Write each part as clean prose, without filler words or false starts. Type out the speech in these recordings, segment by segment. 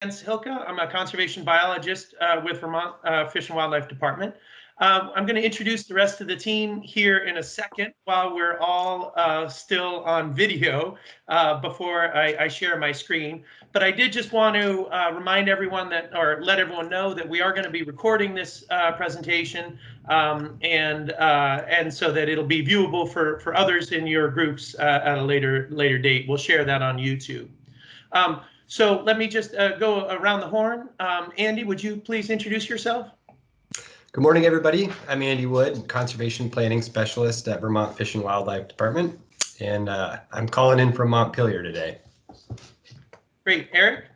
Hilka. I'm a conservation biologist with Vermont Fish and Wildlife Department. I'm going to introduce the rest of the team here in a second while we're all still on video before I share my screen. But I did just want to remind everyone that, or let everyone know that we are going to be recording this presentation and so that it'll be viewable for others in your groups at a later date. We'll share that on YouTube. So let me just go around the horn. Andy, would you please introduce yourself? Good morning, everybody. I'm Andy Wood, Conservation Planning Specialist at Vermont Fish and Wildlife Department, and I'm calling in from Montpelier today. Great. Eric?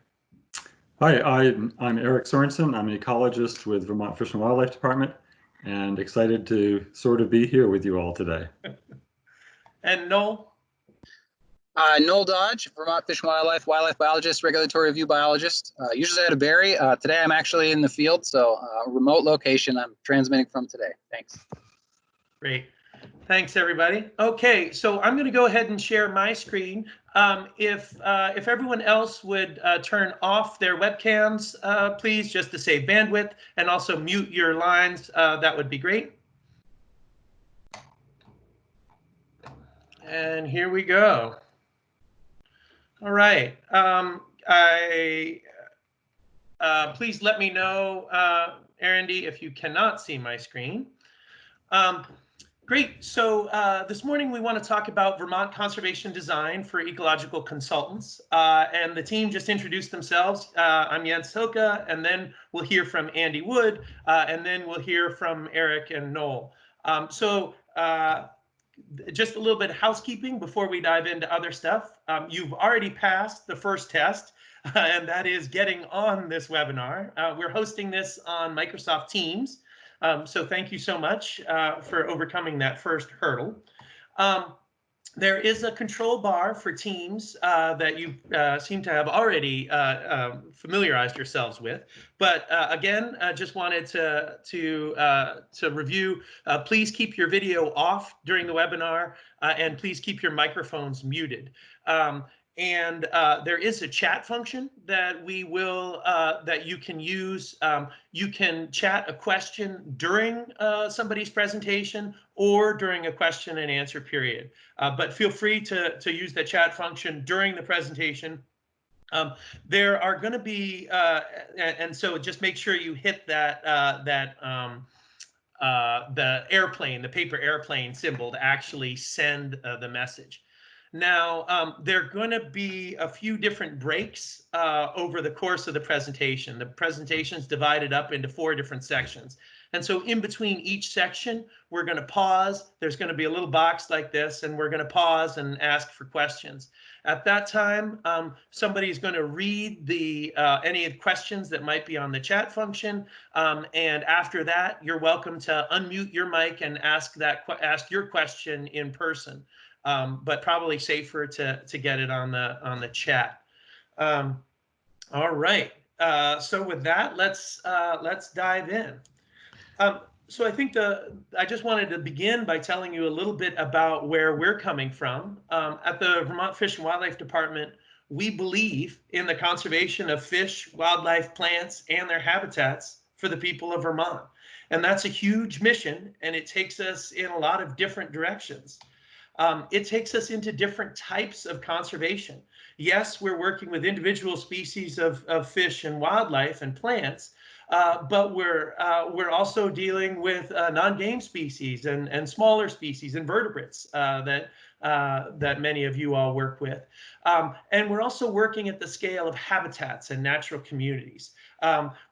Hi, I'm Eric Sorensen. I'm an ecologist with Vermont Fish and Wildlife Department, and excited to sort of be here with you all today. And Noel? Noel Dodge, Vermont Fish and wildlife biologist, regulatory review biologist. Usually out of Barrie. Today I'm actually in the field, so remote location I'm transmitting from today. Thanks. Great. Thanks, everybody. Okay, so I'm going to go ahead and share my screen. If everyone else would turn off their webcams, please, just to save bandwidth, and also mute your lines, that would be great. And here we go. All right. Please let me know, Arandy, if you cannot see my screen. Great. So this morning we want to talk about Vermont conservation design for ecological consultants. And the team just introduced themselves. I'm Jens Hilke, and then we'll hear from Andy Wood, and then we'll hear from Eric and Noel. Just a little bit of housekeeping before we dive into other stuff. You've already passed the first test, and that is getting on this webinar. We're hosting this on Microsoft Teams, so thank you so much for overcoming that first hurdle. There is a control bar for Teams that you seem to have already familiarized yourselves with. But again, just wanted to review. Please keep your video off during the webinar, and please keep your microphones muted. And there is a chat function that we will that you can use. You can chat a question during somebody's presentation or during a question and answer period. But feel free to use the chat function during the presentation. There are going to be, and so just make sure you hit that the airplane, the paper airplane symbol to actually send the message. Now, there are going to be a few different breaks over the course of the presentation. The presentation is divided up into 4 different sections. And so in between each section, we're going to pause. There's going to be a little box like this, and we're going to pause and ask for questions. At that time, somebody's going to read the any of the questions that might be on the chat function. And after that, you're welcome to unmute your mic and ask your question in person. But probably safer to get it on the chat. All right. So with that, let's dive in. So I think I just wanted to begin by telling you a little bit about where we're coming from. At the Vermont Fish and Wildlife Department, we believe in the conservation of fish, wildlife, plants, and their habitats for the people of Vermont. And that's a huge mission, and it takes us in a lot of different directions. It takes us into different types of conservation. Yes, we're working with individual species of fish and wildlife and plants, but we're also dealing with non-game species and smaller species, invertebrates that many of you all work with. And we're also working at the scale of habitats and natural communities.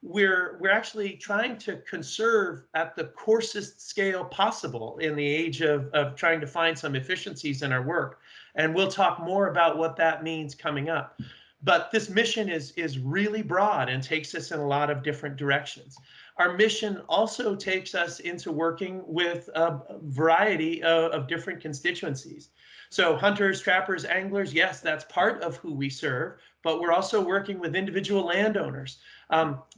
We're actually trying to conserve at the coarsest scale possible in the age of trying to find some efficiencies in our work. And we'll talk more about what that means coming up. But this mission is really broad and takes us in a lot of different directions. Our mission also takes us into working with a variety of different constituencies. So hunters, trappers, anglers, yes, that's part of who we serve, but we're also working with individual landowners.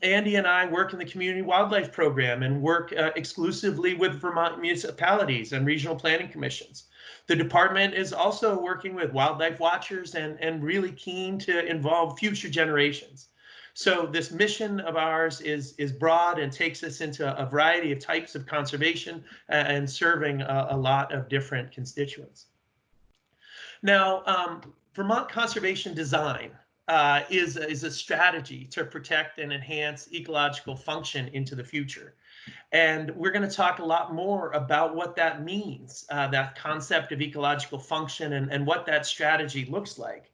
Andy and I work in the Community Wildlife Program and work exclusively with Vermont municipalities and regional planning commissions. The department is also working with wildlife watchers and really keen to involve future generations. So this mission of ours is broad and takes us into a variety of types of conservation and serving a lot of different constituents. Now, Vermont conservation design is a strategy to protect and enhance ecological function into the future. And we're going to talk a lot more about what that means, that concept of ecological function and what that strategy looks like.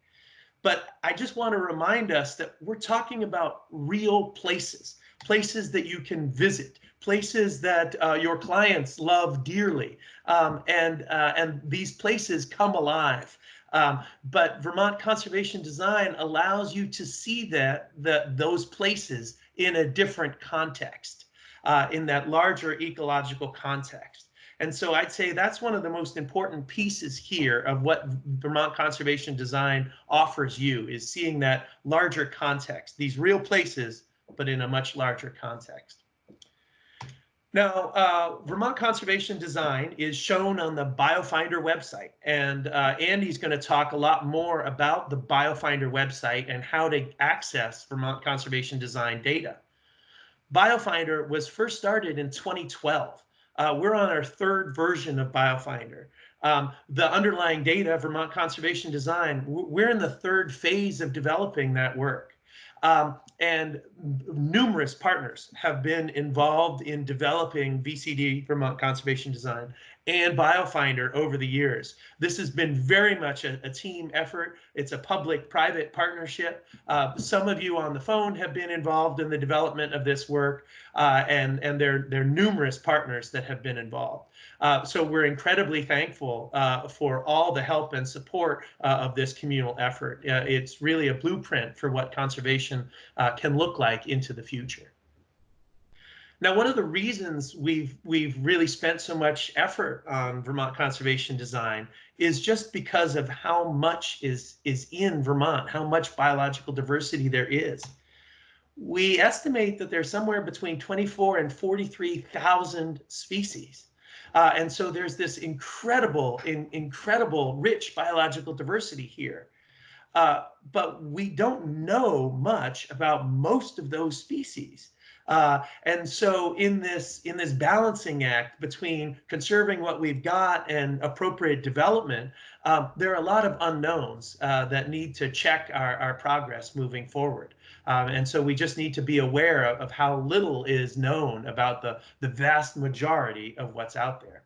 But I just want to remind us that we're talking about real places, places that you can visit, places that your clients love dearly, and these places come alive. But Vermont conservation design allows you to see those places in a different context, in that larger ecological context. And so I'd say that's one of the most important pieces here of what Vermont conservation design offers you, is seeing that larger context, these real places, but in a much larger context. Now, Vermont conservation design is shown on the BioFinder website, and Andy's going to talk a lot more about the BioFinder website and how to access Vermont conservation design data. BioFinder was first started in 2012. We're on our third version of BioFinder. The underlying data, Vermont conservation design, we're in the third phase of developing that work. And numerous partners have been involved in developing VCD, Vermont conservation design, and BioFinder over the years. This has been very much a team effort. It's a public-private partnership. Some of you on the phone have been involved in the development of this work, and there are numerous partners that have been involved. So we're incredibly thankful for all the help and support of this communal effort. It's really a blueprint for what conservation can look like into the future. Now, one of the reasons we've really spent so much effort on Vermont conservation design is just because of how much is in Vermont, how much biological diversity there is. We estimate that there's somewhere between 24 and 43,000 species. And so there's this incredible rich biological diversity here. But we don't know much about most of those species. And so in this balancing act between conserving what we've got and appropriate development, there are a lot of unknowns that need to check our progress moving forward. And so we just need to be aware of how little is known about the vast majority of what's out there.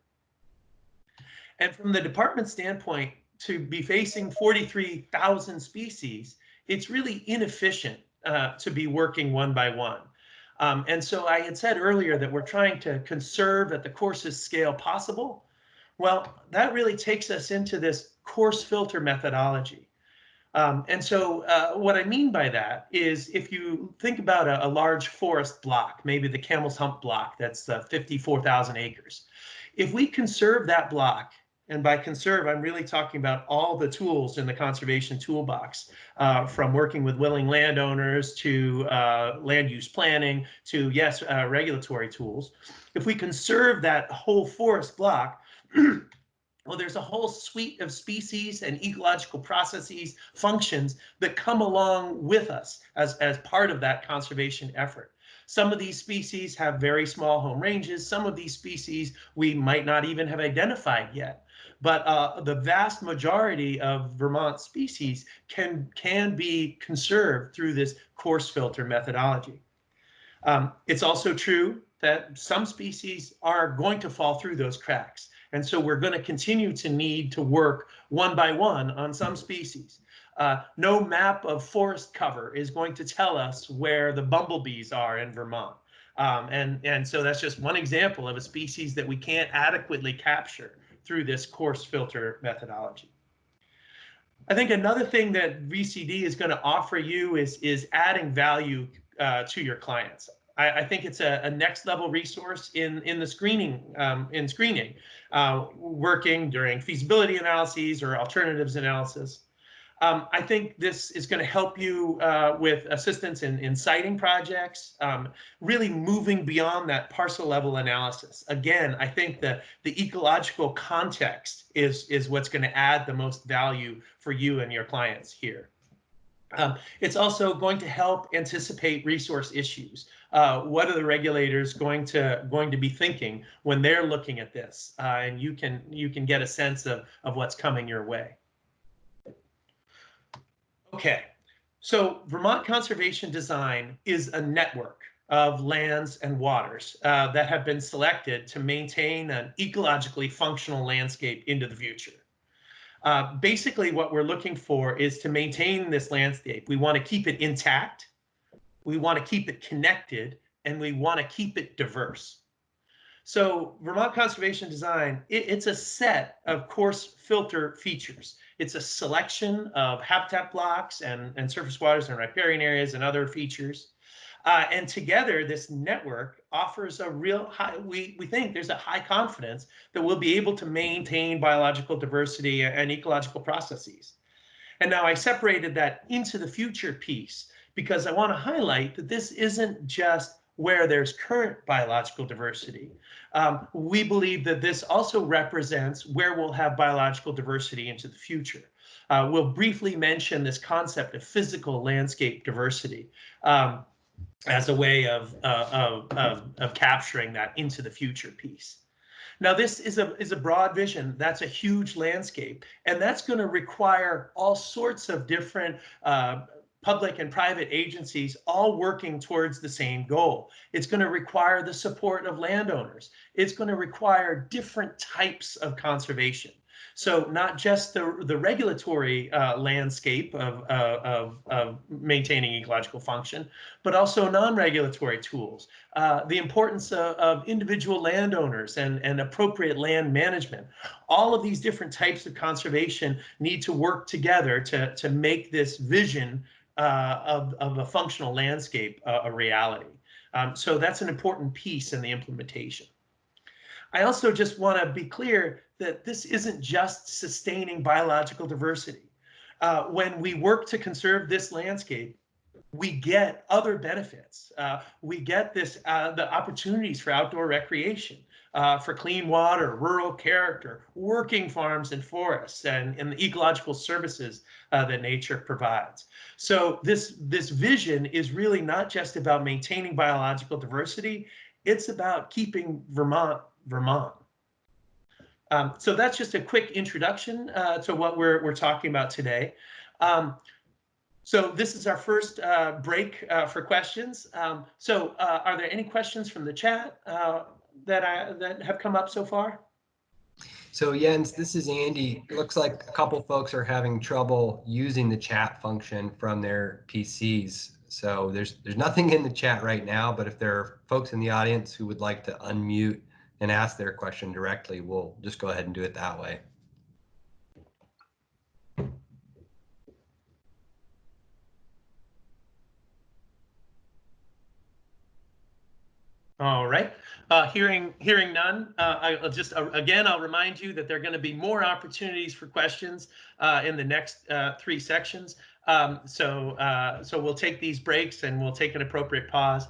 And from the department standpoint, to be facing 43,000 species, it's really inefficient to be working one by one. And so I had said earlier that we're trying to conserve at the coarsest scale possible. Well, that really takes us into this coarse filter methodology. And so what I mean by that is, if you think about a large forest block, maybe the Camel's Hump block, that's 54,000 acres. If we conserve that block, and by conserve, I'm really talking about all the tools in the conservation toolbox, from working with willing landowners to land use planning to, yes, regulatory tools. If we conserve that whole forest block, well, there's a whole suite of species and ecological processes, functions that come along with us as part of that conservation effort. Some of these species have very small home ranges. Some of these species we might not even have identified yet. But the vast majority of Vermont species can be conserved through this coarse filter methodology. It's also true that some species are going to fall through those cracks. And so we're going to continue to need to work one by one on some species. No map of forest cover is going to tell us where the bumblebees are in Vermont. And so that's just one example of a species that we can't adequately capture through this coarse filter methodology. I think another thing that VCD is going to offer you is adding value to your clients. I think it's a next level resource in the screening, working during feasibility analyses or alternatives analysis. I think this is going to help you with assistance in siting projects, really moving beyond that parcel level analysis. Again, I think the ecological context is what's going to add the most value for you and your clients here. It's also going to help anticipate resource issues. What are the regulators going to be thinking when they're looking at this? And you can get a sense of what's coming your way. Okay, so Vermont conservation design is a network of lands and waters that have been selected to maintain an ecologically functional landscape into the future. Basically, what we're looking for is to maintain this landscape. We want to keep it intact, we want to keep it connected, and we want to keep it diverse. So Vermont conservation design, it's a set of coarse filter features. It's a selection of habitat blocks and surface waters and riparian areas and other features. And together, this network offers a real high, we think there's a high confidence that we'll be able to maintain biological diversity and ecological processes. And now I separated that into the future piece because I want to highlight that this isn't just where there's current biological diversity. We believe that this also represents where we'll have biological diversity into the future. We'll briefly mention this concept of physical landscape diversity as a way of capturing that into the future piece. Now, this is a broad vision. That's a huge landscape, and that's going to require all sorts of different public and private agencies all working towards the same goal. It's going to require the support of landowners. It's going to require different types of conservation. So not just the regulatory landscape of maintaining ecological function, but also non-regulatory tools. The importance of individual landowners and appropriate land management. All of these different types of conservation need to work together to make this vision of a functional landscape a reality. So that's an important piece in the implementation. I also just want to be clear that this isn't just sustaining biological diversity. When we work to conserve this landscape, we get other benefits. We get the opportunities for outdoor recreation, for clean water, rural character, working farms and forests, and the ecological services that nature provides. So this vision is really not just about maintaining biological diversity, it's about keeping Vermont. So that's just a quick introduction to what we're talking about today. So this is our first break for questions. So are there any questions from the chat that have come up so far? So Jens, this is Andy. It looks like a couple folks are having trouble using the chat function from their PCs. So there's nothing in the chat right now, but if there are folks in the audience who would like to unmute and ask their question directly, we'll just go ahead and do it that way. All right. Hearing none, I'll just again, I'll remind you that there are going to be more opportunities for questions in the next 3 sections. So we'll take these breaks and we'll take an appropriate pause.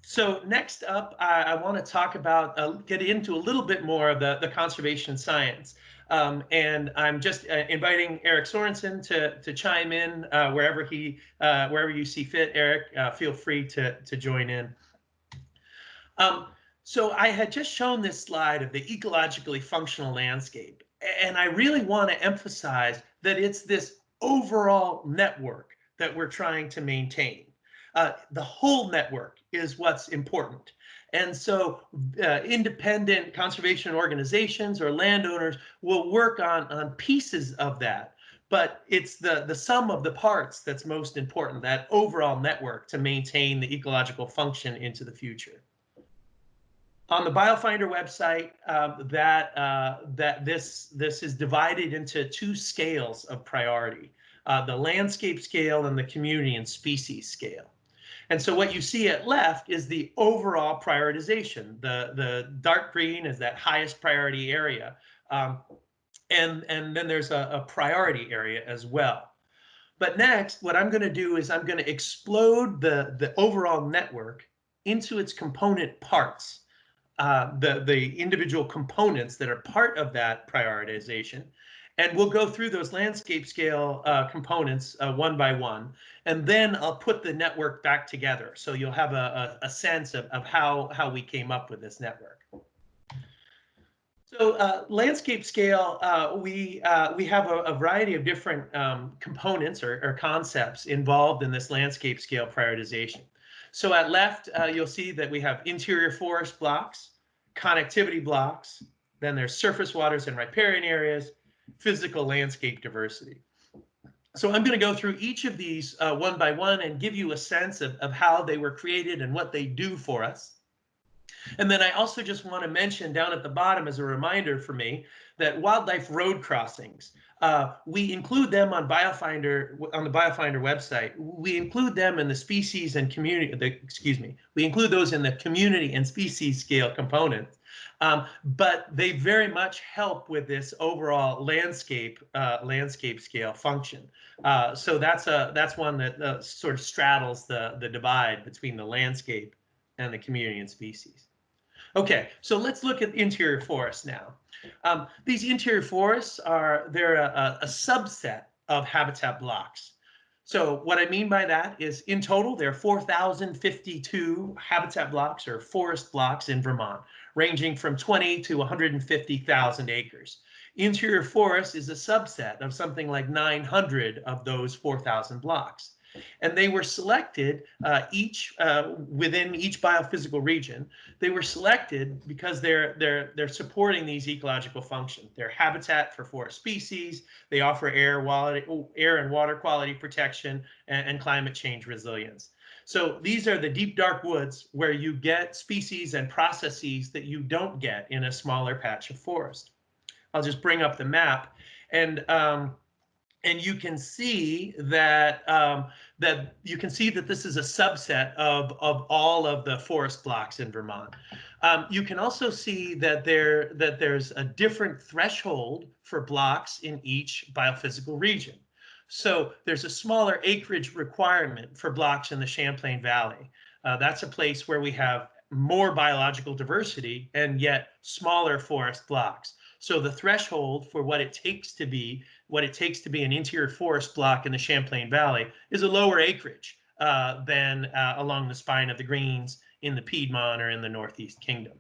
So next up, I want to talk about, get into a little bit more of the conservation science. And I'm just inviting Eric Sorensen to chime in wherever you see fit. Eric, feel free to join in. So I had just shown this slide of the ecologically functional landscape, and I really want to emphasize that it's this overall network that we're trying to maintain. The whole network is what's important. And so independent conservation organizations or landowners will work on pieces of that. But it's the sum of the parts that's most important, that overall network to maintain the ecological function into the future. On the BioFinder website, this is divided into 2 scales of priority, the landscape scale and the community and species scale. And so what you see at left is the overall prioritization. The dark green is that highest priority area. And then there's a priority area as well. But next, what I'm going to do is I'm going to explode the overall network into its component parts. The individual components that are part of that prioritization. And we'll go through those landscape scale components one by one, and then I'll put the network back together. So you'll have a sense of how we came up with this network. So landscape scale, we have a variety of different components or concepts involved in this landscape scale prioritization. So at left, you'll see that we have interior forest blocks, connectivity blocks, then there's surface waters and riparian areas, physical landscape diversity. So I'm going to go through each of these one by one and give you a sense of how they were created and what they do for us. And then I also just want to mention down at the bottom as a reminder for me that wildlife road crossings, we include them on Biofinder, on the Biofinder website. We include them in the species and community, we include those in the community and species scale components. But they very much help with this overall landscape scale function. So that's one that sort of straddles the divide between the landscape and the community and species. Okay, so let's look at interior forests now. These interior forests they're a subset of habitat blocks. So what I mean by that is in total, there are 4,052 habitat blocks or forest blocks in Vermont, ranging from 20 to 150,000 acres. Interior forest is a subset of something like 900 of those 4,000 blocks. And they were selected within each biophysical region. They were selected because they're supporting these ecological functions. They're habitat for forest species. They offer air and water quality protection and climate change resilience. So these are the deep dark woods where you get species and processes that you don't get in a smaller patch of forest. I'll just bring up the map, and you can see that this is a subset of all of the forest blocks in Vermont. You can also see that there's a different threshold for blocks in each biophysical region. So there's a smaller acreage requirement for blocks in the Champlain Valley. That's a place where we have more biological diversity and yet smaller forest blocks. So the threshold for what it takes to be an interior forest block in the Champlain Valley is a lower acreage than along the spine of the Greens in the Piedmont or in the Northeast Kingdom.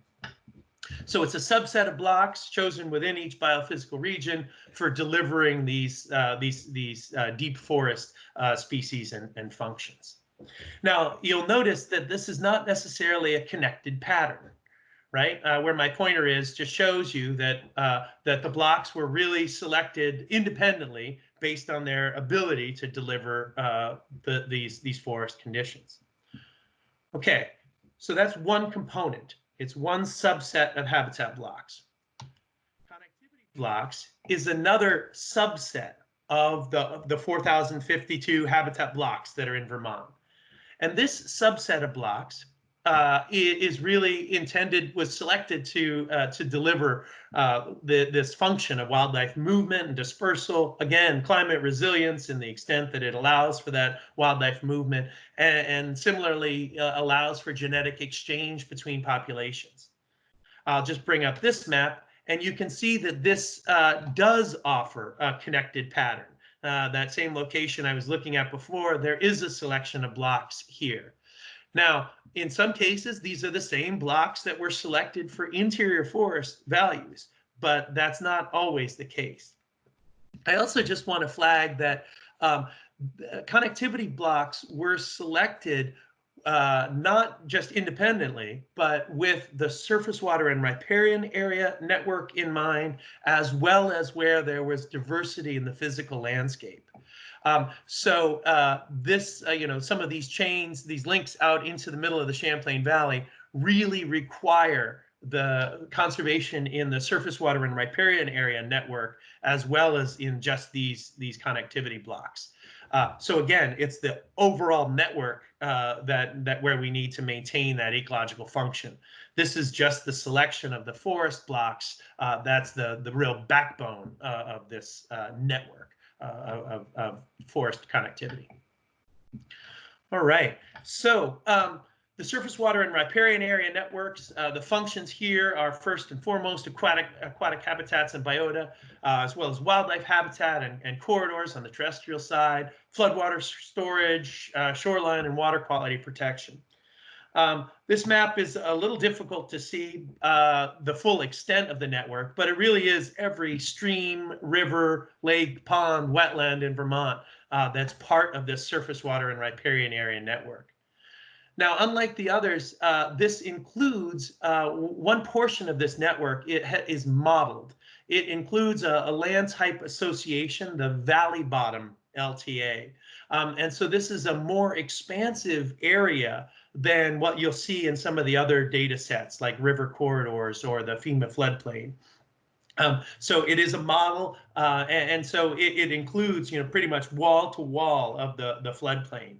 So it's a subset of blocks chosen within each biophysical region for delivering these deep forest species and functions. Now, you'll notice that this is not necessarily a connected pattern, right? Where my pointer is just shows you that the blocks were really selected independently based on their ability to deliver these forest conditions. Okay, so that's one component. It's one subset of habitat blocks. Connectivity blocks is another subset of the 4,052 habitat blocks that are in Vermont. And this subset of blocks is really was selected to deliver this function of wildlife movement and dispersal, again, climate resilience in the extent that it allows for that wildlife movement, and similarly allows for genetic exchange between populations. I'll just bring up this map, and you can see that this does offer a connected pattern. That same location I was looking at before, there is a selection of blocks here. Now, in some cases, these are the same blocks that were selected for interior forest values, but that's not always the case. I also just want to flag that connectivity blocks were selected not just independently, but with the surface water and riparian area network in mind, as well as where there was diversity in the physical landscape. Some of these chains, these links out into the middle of the Champlain Valley really require the conservation in the surface water and riparian area network, as well as in just these connectivity blocks. So again, it's the overall network that where we need to maintain that ecological function. This is just the selection of the forest blocks. That's the real backbone of this network of forest connectivity. All right, so The surface water and riparian area networks, the functions here are first and foremost aquatic habitats and biota, as well as wildlife habitat and corridors on the terrestrial side, floodwater storage, shoreline and water quality protection. This map is a little difficult to see the full extent of the network, but it really is every stream, river, lake, pond, wetland in Vermont that's part of this surface water and riparian area network. Now, unlike the others, this includes one portion of this network. It is modeled. It includes a land type association, the Valley Bottom LTA. And so this is a more expansive area than what you'll see in some of the other data sets like river corridors or the FEMA floodplain. So it is a model, and so it includes, pretty much wall to wall of the floodplain.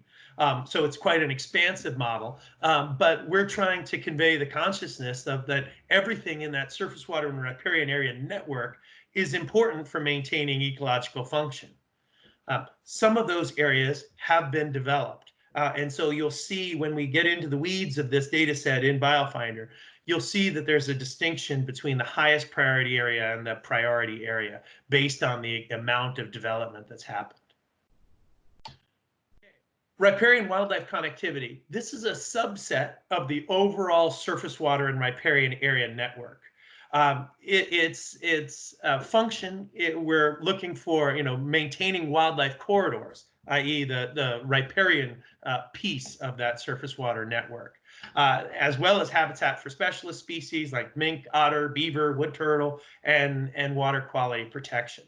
So it's quite an expansive model, but we're trying to convey the consciousness of that everything in that surface water and riparian area network is important for maintaining ecological function. Some of those areas have been developed. And so you'll see when we get into the weeds of this data set in BioFinder, you'll see that there's a distinction between the highest priority area and the priority area based on the amount of development that's happened. Riparian wildlife connectivity. This is a subset of the overall surface water and riparian area network. Its function, we're looking for, maintaining wildlife corridors, i.e. the riparian piece of that surface water network, as well as habitat for specialist species like mink, otter, beaver, wood turtle, and water quality protection.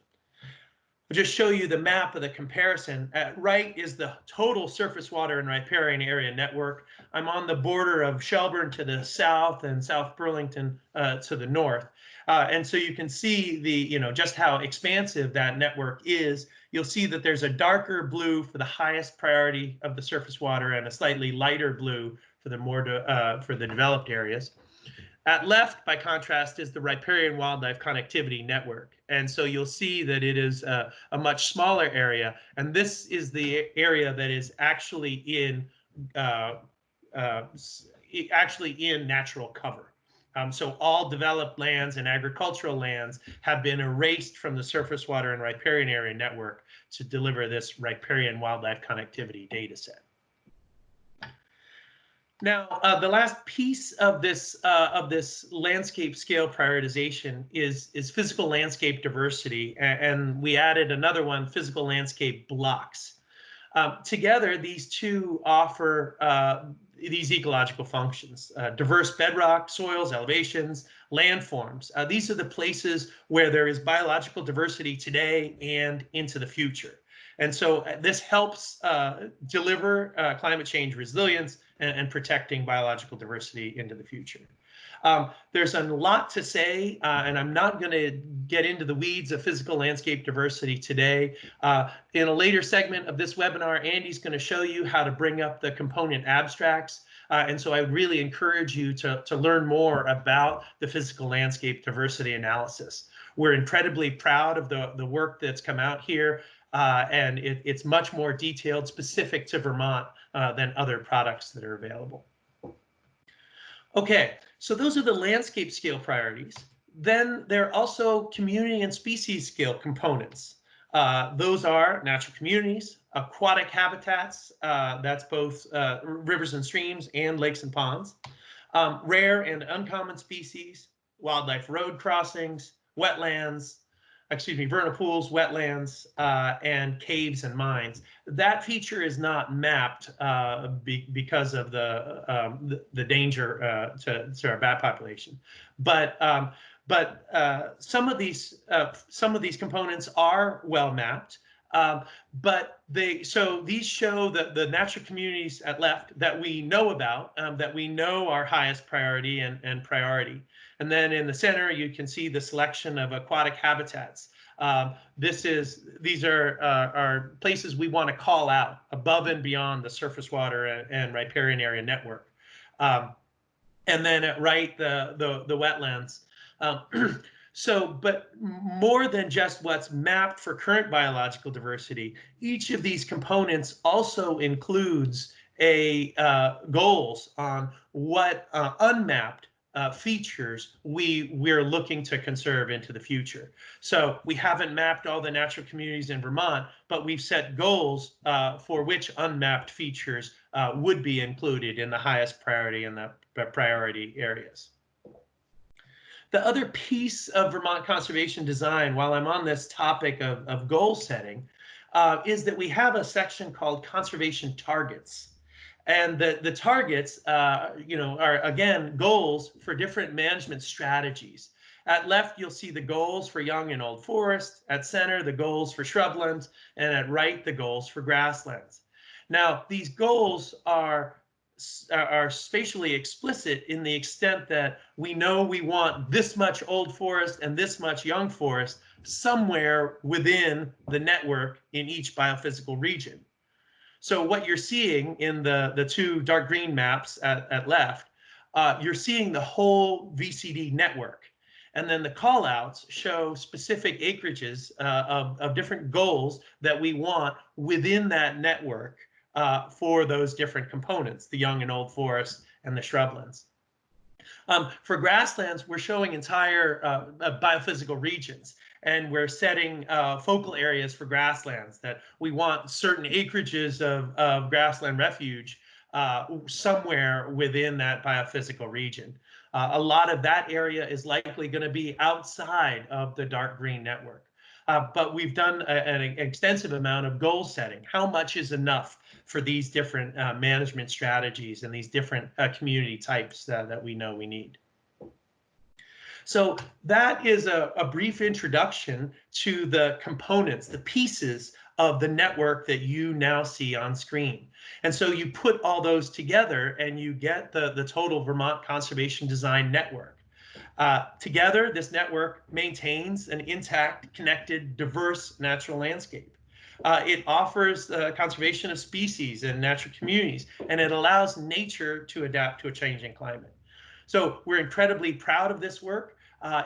I'll just show you the map of the comparison. At right is the total surface water and riparian area network. I'm on the border of Shelburne to the south and South Burlington to the north. And so you can see the, just how expansive that network is. You'll see that there's a darker blue for the highest priority of the surface water and a slightly lighter blue for the more for the developed areas. At left, by contrast, is the riparian wildlife connectivity network. And so you'll see that it is a much smaller area. And this is the area that is actually in natural cover. So all developed lands and agricultural lands have been erased from the surface water and riparian area network to deliver this riparian wildlife connectivity data set. Now, the last piece of this landscape scale prioritization is physical landscape diversity, and we added another one, physical landscape blocks. Together, these two offer these ecological functions: diverse bedrock, soils, elevations, landforms. These are the places where there is biological diversity today and into the future. And so this helps deliver climate change resilience and protecting biological diversity into the future. There's a lot to say, and I'm not going to get into the weeds of physical landscape diversity today. In a later segment of this webinar, Andy's going to show you how to bring up the component abstracts. And so I would really encourage you to learn more about the physical landscape diversity analysis. We're incredibly proud of the work that's come out here. And it's much more detailed, specific to Vermont than other products that are available. Okay, so those are the landscape scale priorities. Then there are also community and species scale components. Those are natural communities, aquatic habitats, that's both rivers and streams and lakes and ponds, rare and uncommon species, wildlife road crossings, wetlands, vernal pools, wetlands, and caves and mines. That feature is not mapped because of the danger to our bat population. But some of these components are well mapped. But these show the natural communities at left that we know about, that we know are highest priority and priority. And then in the center, you can see the selection of aquatic habitats. These are places we want to call out above and beyond the surface water and riparian area network. And then at right, the wetlands. But more than just what's mapped for current biological diversity, each of these components also includes goals on what unmapped features we're looking to conserve into the future. So we haven't mapped all the natural communities in Vermont, but we've set goals for which unmapped features would be included in the highest priority and the priority areas. The other piece of Vermont conservation design, while I'm on this topic of goal setting, is that we have a section called conservation targets. And the targets, are again goals for different management strategies. At left, you'll see the goals for young and old forest. At center, the goals for shrublands, and at right, the goals for grasslands. Now, these goals are spatially explicit in the extent that we know we want this much old forest and this much young forest somewhere within the network in each biophysical region. So what you're seeing in the two dark green maps at left, you're seeing the whole VCD network. And then the callouts show specific acreages of different goals that we want within that network for those different components, the young and old forests and the shrublands. For grasslands, we're showing entire biophysical regions, and we're setting focal areas for grasslands that we want certain acreages of grassland refuge somewhere within that biophysical region. A lot of that area is likely going to be outside of the dark green network. But we've done an extensive amount of goal setting. How much is enough for these different management strategies and these different community types that we know we need? So that is a brief introduction to the components, the pieces of the network that you now see on screen. And so you put all those together and you get the total Vermont Conservation Design Network. Together, this network maintains an intact, connected, diverse natural landscape. It offers conservation of species and natural communities, and it allows nature to adapt to a changing climate. So we're incredibly proud of this work.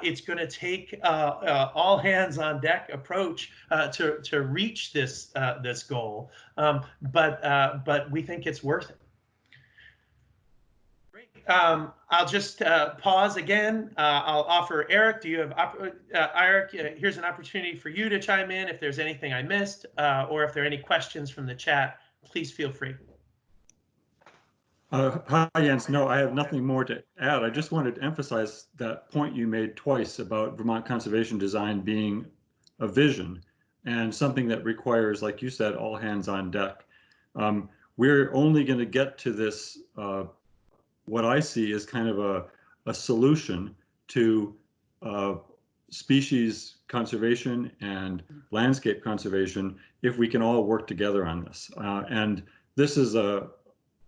It's going to take all hands on deck approach to reach this goal, but we think it's worth it. I'll just pause again. I'll offer Eric. Do you have Eric? Here's an opportunity for you to chime in if there's anything I missed, or if there are any questions from the chat. Please feel free. Hi, Jens. No, I have nothing more to add. I just wanted to emphasize that point you made twice about Vermont conservation design being a vision and something that requires, like you said, all hands on deck. We're only going to get to this, what I see is kind of a solution to species conservation and landscape conservation if we can all work together on this. And this is a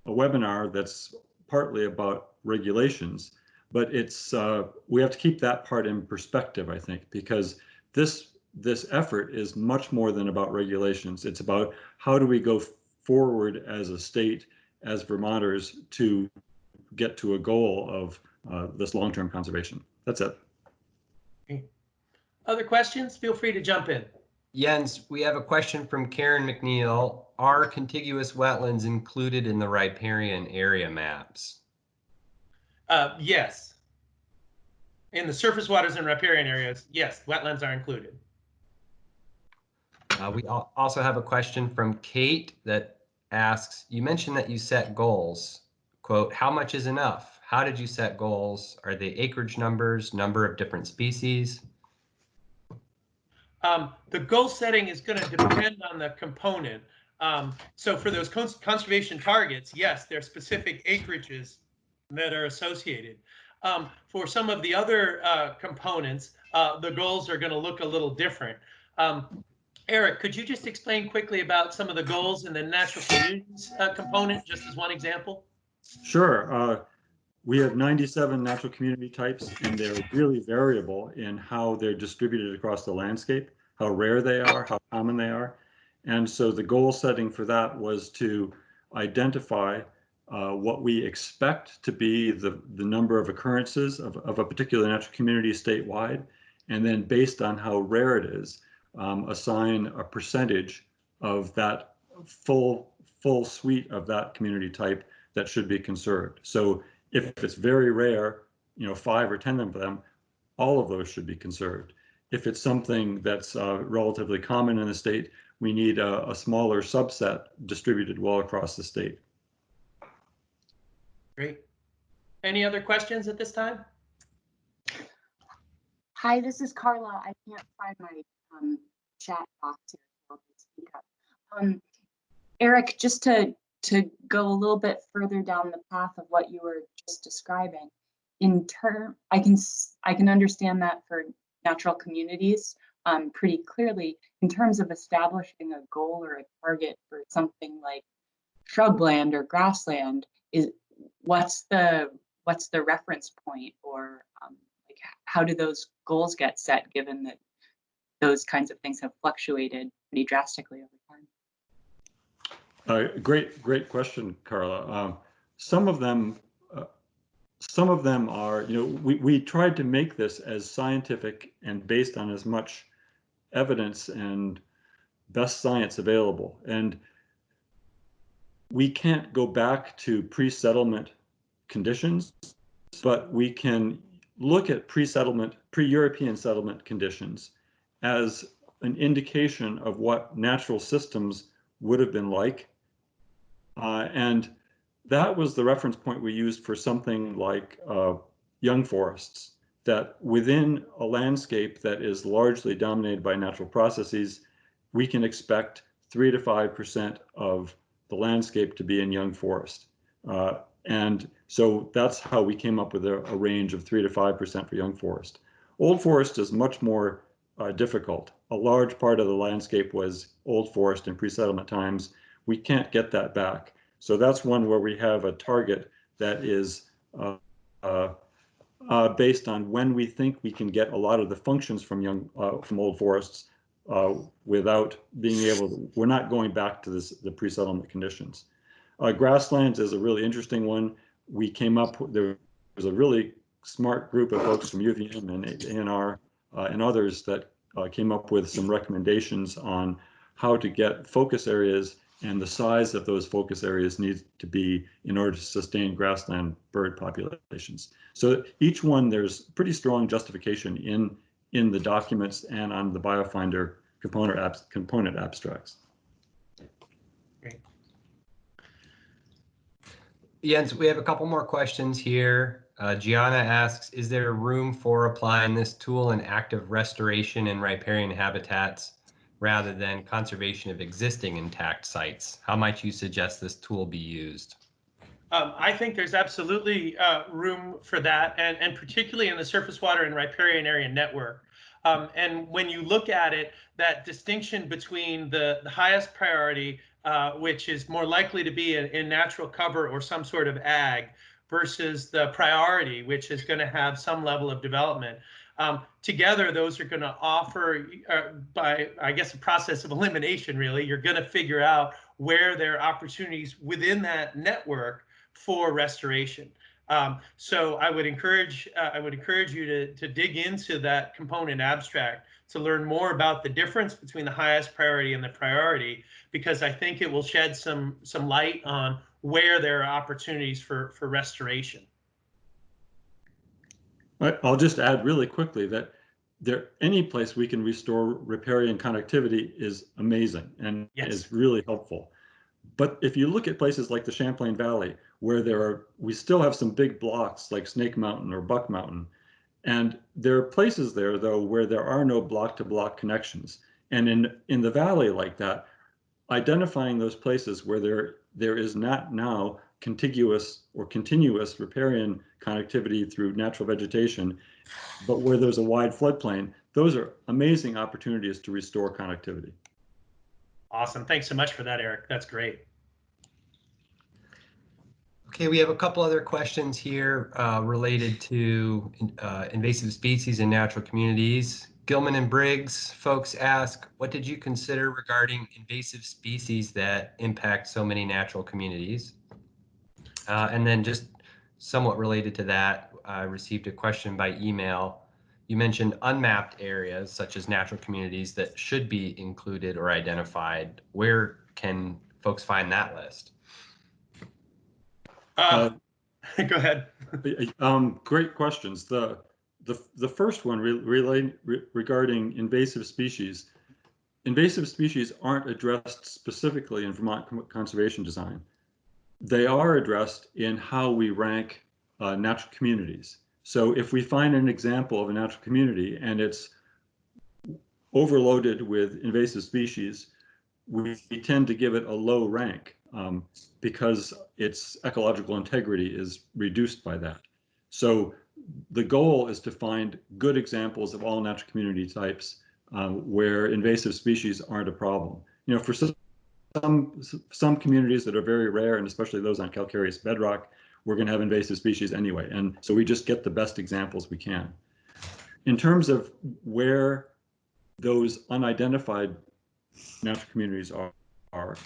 webinar that's partly about regulations, but it's we have to keep that part in perspective, I think, because this effort is much more than about regulations. It's about how do we go forward as a state, as Vermonters, to get to a goal of this long-term conservation. That's it. Other questions? Feel free to jump in. Jens, we have a question from Karen McNeil. Are contiguous wetlands included in the riparian area maps? Yes. In the surface waters and riparian areas, yes, wetlands are included. We also have a question from Kate that asks, you mentioned that you set goals. Quote, how much is enough? How did you set goals? Are they acreage numbers, number of different species? The goal setting is going to depend on the component. So for those conservation targets, yes, there are specific acreages that are associated. For some of the other components, the goals are going to look a little different. Eric, could you just explain quickly about some of the goals in the natural communities component, just as one example? Sure. We have 97 natural community types, and they're really variable in how they're distributed across the landscape, how rare they are, how common they are. And so the goal setting for that was to identify what we expect to be the number of occurrences of a particular natural community statewide, and then based on how rare it is, assign a percentage of that full full suite of that community type that should be conserved. So if it's very rare, 5 or 10 of them, all of those should be conserved. If it's something that's relatively common in the state, we need a smaller subset distributed well across the state. Great. Any other questions at this time? Hi, this is Carla. I can't find my chat box here. So I'll just speak up. Eric, just to go a little bit further down the path of what you were just describing, I can understand that for natural communities pretty clearly. In terms of establishing a goal or a target for something like shrubland or grassland, what's the reference point, or like how do those goals get set, given that those kinds of things have fluctuated pretty drastically over time? Great question, Carla. Some of them are, we tried to make this as scientific and based on as much evidence and best science available. And we can't go back to pre-settlement conditions, but we can look at pre-European settlement conditions as an indication of what natural systems would have been like. And that was the reference point we used for something like young forests, that within a landscape that is largely dominated by natural processes, we can expect 3 to 5% of the landscape to be in young forest. And so that's how we came up with a range of 3 to 5% for young forest. Old forest is much more difficult. A large part of the landscape was old forest in pre-settlement times. We can't get that back. So that's one where we have a target that is based on when we think we can get a lot of the functions from old forests without being able to, we're not going back to the pre-settlement conditions. Grasslands is a really interesting one. We came up, there was a really smart group of folks from UVM and ANR and others that came up with some recommendations on how to get focus areas and the size of those focus areas needs to be in order to sustain grassland bird populations. So each one, there's pretty strong justification in the documents and on the BioFinder component abstracts. Great. Jens, we have a couple more questions here. Gianna asks, is there room for applying this tool in active restoration and riparian habitats rather than conservation of existing intact sites? How might you suggest this tool be used? I think there's absolutely room for that, and particularly in the surface water and riparian area network. And when you look at it, that distinction between the highest priority, which is more likely to be in natural cover or some sort of ag, versus the priority, which is going to have some level of development. Together, those are going to offer, by, I guess, a process of elimination, really, you're going to figure out where there are opportunities within that network for restoration. So I would encourage you to dig into that component abstract to learn more about the difference between the highest priority and the priority, because I think it will shed some light on where there are opportunities for restoration. I'll just add really quickly that any place we can restore riparian connectivity is amazing and is really helpful. But if you look at places like the Champlain Valley, where we still have some big blocks like Snake Mountain or Buck Mountain, and there are places there though where there are no block-to-block connections. And in the valley like that, identifying those places where there is not now contiguous or continuous riparian connectivity through natural vegetation, but where there's a wide floodplain, those are amazing opportunities to restore connectivity. Awesome. Thanks so much for that, Eric. That's great. Okay, we have a couple other questions here related to invasive species in natural communities. Gilman and Briggs folks ask, what did you consider regarding invasive species that impact so many natural communities? And then just somewhat related to that, I received a question by email. You mentioned unmapped areas such as natural communities that should be included or identified. Where can folks find that list? Go ahead. Great questions. The first one regarding invasive species. Invasive species aren't addressed specifically in Vermont conservation design. They are addressed in how we rank natural communities. So if we find an example of a natural community and it's overloaded with invasive species, we tend to give it a low rank because its ecological integrity is reduced by that. So the goal is to find good examples of all natural community types where invasive species aren't a problem. You know, for some communities that are very rare, and especially those on calcareous bedrock, we're going to have invasive species anyway. And so we just get the best examples we can. In terms of where those unidentified natural communities are,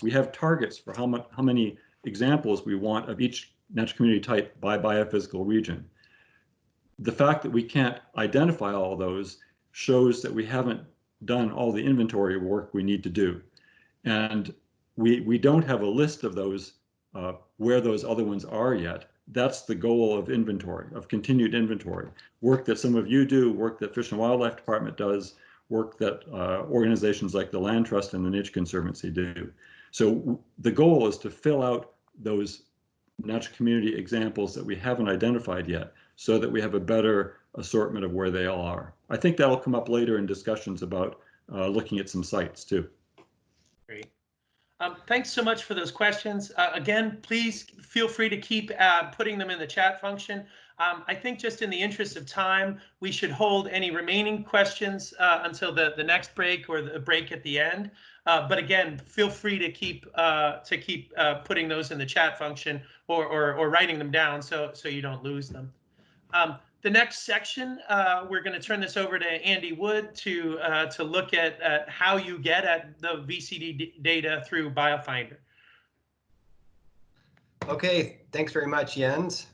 we have targets for how many examples we want of each natural community type by biophysical region. The fact that we can't identify all those shows that we haven't done all the inventory work we need to do. And we don't have a list of those where those other ones are yet. That's the goal of inventory, of continued inventory. Work that some of you do, work that Fish and Wildlife Department does, work that organizations like the Land Trust and the Nature Conservancy do. So the goal is to fill out those natural community examples that we haven't identified yet so that we have a better assortment of where they all are. I think that'll come up later in discussions about looking at some sites too. Great. Thanks so much for those questions. Again, please feel free to keep putting them in the chat function. I think just in the interest of time, we should hold any remaining questions until the next break or the break at the end. But again, feel free to keep putting those in the chat function or writing them down so you don't lose them. The next section, we're going to turn this over to Andy Wood to look at how you get at the VCD data through BioFinder. Okay, thanks very much, Jens.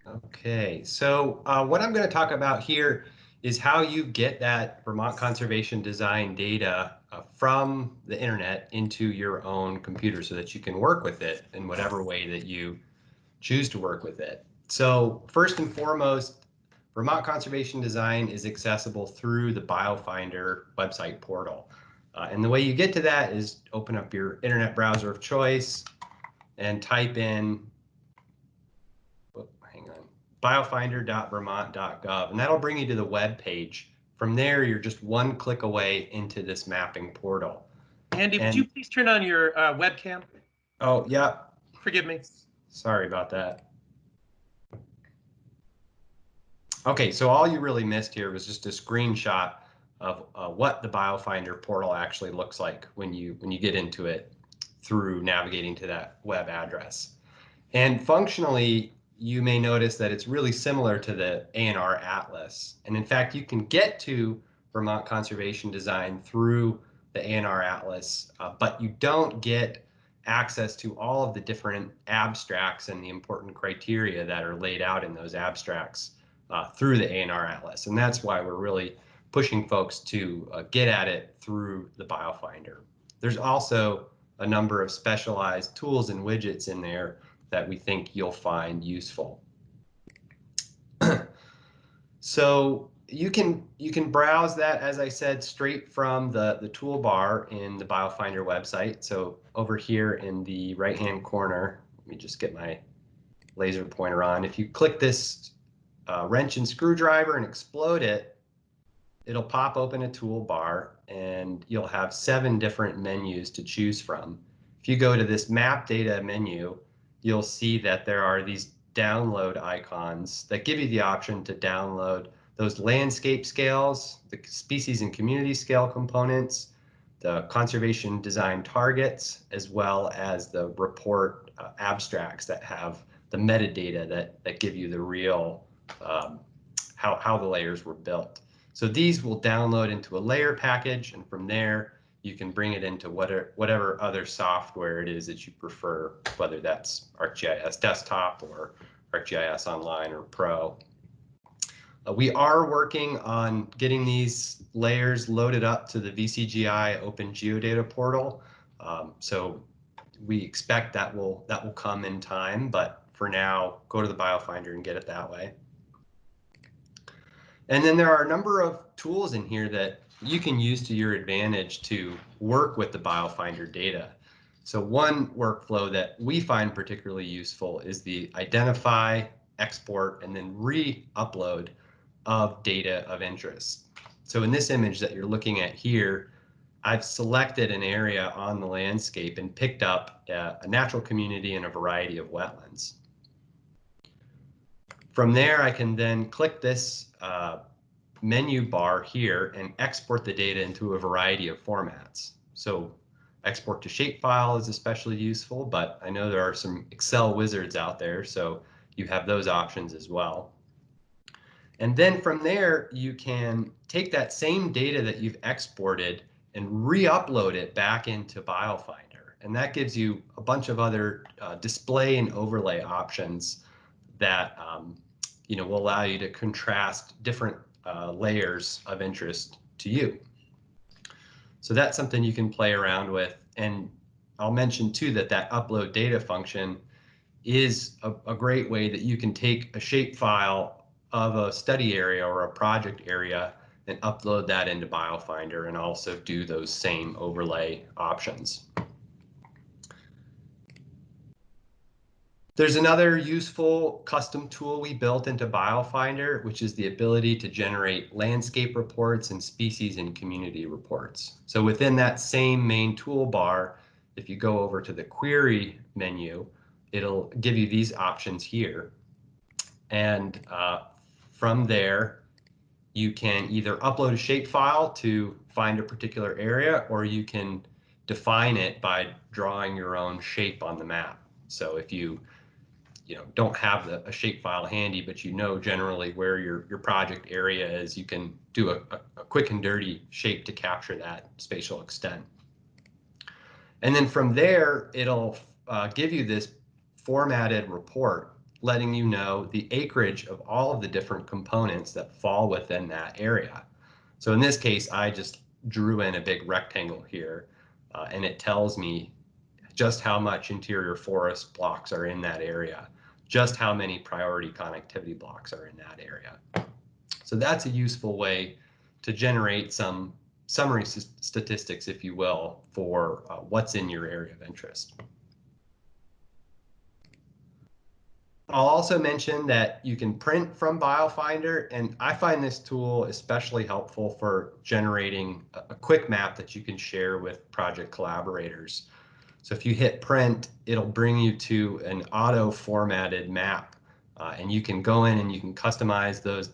Okay, so what I'm going to talk about here is how you get that Vermont conservation design data from the internet into your own computer so that you can work with it in whatever way that you choose to work with it. So first and foremost, Vermont conservation design is accessible through the BioFinder website portal. And the way you get to that is open up your internet browser of choice and type in biofinder.vermont.gov, and that'll bring you to the web page. From there, you're just one click away into this mapping portal. Andy, would you please turn on your webcam? Oh, yeah. Forgive me. Sorry about that. Okay, so all you really missed here was just a screenshot of what the BioFinder portal actually looks like when you get into it through navigating to that web address. And functionally, you may notice that it's really similar to the A&R Atlas. And in fact, you can get to Vermont conservation design through the A&R Atlas, but you don't get access to all of the different abstracts and the important criteria that are laid out in those abstracts through the A&R Atlas. And that's why we're really pushing folks to get at it through the BioFinder. There's also a number of specialized tools and widgets in there that we think you'll find useful. So you can browse that, as I said, straight from the toolbar in the BioFinder website. So over here in the right-hand corner, let me just get my laser pointer on. If you click this wrench and screwdriver and explode it, it'll pop open a toolbar and you'll have 7 different menus to choose from. If you go to this map data menu, you'll see that there are these download icons that give you the option to download those landscape scales, the species and community scale components, the conservation design targets, as well as the report abstracts that have the metadata that give you the real how the layers were built. So these will download into a layer package, and from there you can bring it into whatever other software it is that you prefer, whether that's ArcGIS Desktop or ArcGIS Online or Pro. We are working on getting these layers loaded up to the VCGI Open Geodata portal. So we expect that will come in time, but for now, go to the BioFinder and get it that way. And then there are a number of tools in here that you can use to your advantage to work with the BioFinder data. So one workflow that we find particularly useful is the identify, export, and then re-upload of data of interest. So in this image that you're looking at here, I've selected an area on the landscape and picked up a natural community and a variety of wetlands. From there, I can then click this menu bar here and export the data into a variety of formats. So export to shapefile is especially useful, but I know there are some Excel wizards out there, so you have those options as well. And then from there, you can take that same data that you've exported and re-upload it back into BioFinder. And that gives you a bunch of other display and overlay options that will allow you to contrast different layers of interest to you. So that's something you can play around with. And I'll mention too that upload data function is a great way that you can take a shapefile of a study area or a project area and upload that into BioFinder and also do those same overlay options. There's another useful custom tool we built into BioFinder, which is the ability to generate landscape reports and species and community reports. So within that same main toolbar, if you go over to the query menu, it'll give you these options here. And from there, you can either upload a shapefile to find a particular area, or you can define it by drawing your own shape on the map. So if you don't have a shapefile handy, but generally where your project area is, you can do a quick and dirty shape to capture that spatial extent. And then from there, it'll give you this formatted report letting you know the acreage of all of the different components that fall within that area. So in this case, I just drew in a big rectangle here, and it tells me just how much interior forest blocks are in that area, just how many priority connectivity blocks are in that area. So that's a useful way to generate some summary statistics, if you will, for what's in your area of interest. I'll also mention that you can print from BioFinder, and I find this tool especially helpful for generating a quick map that you can share with project collaborators. So if you hit print, it'll bring you to an auto-formatted map, and you can go in and you can customize those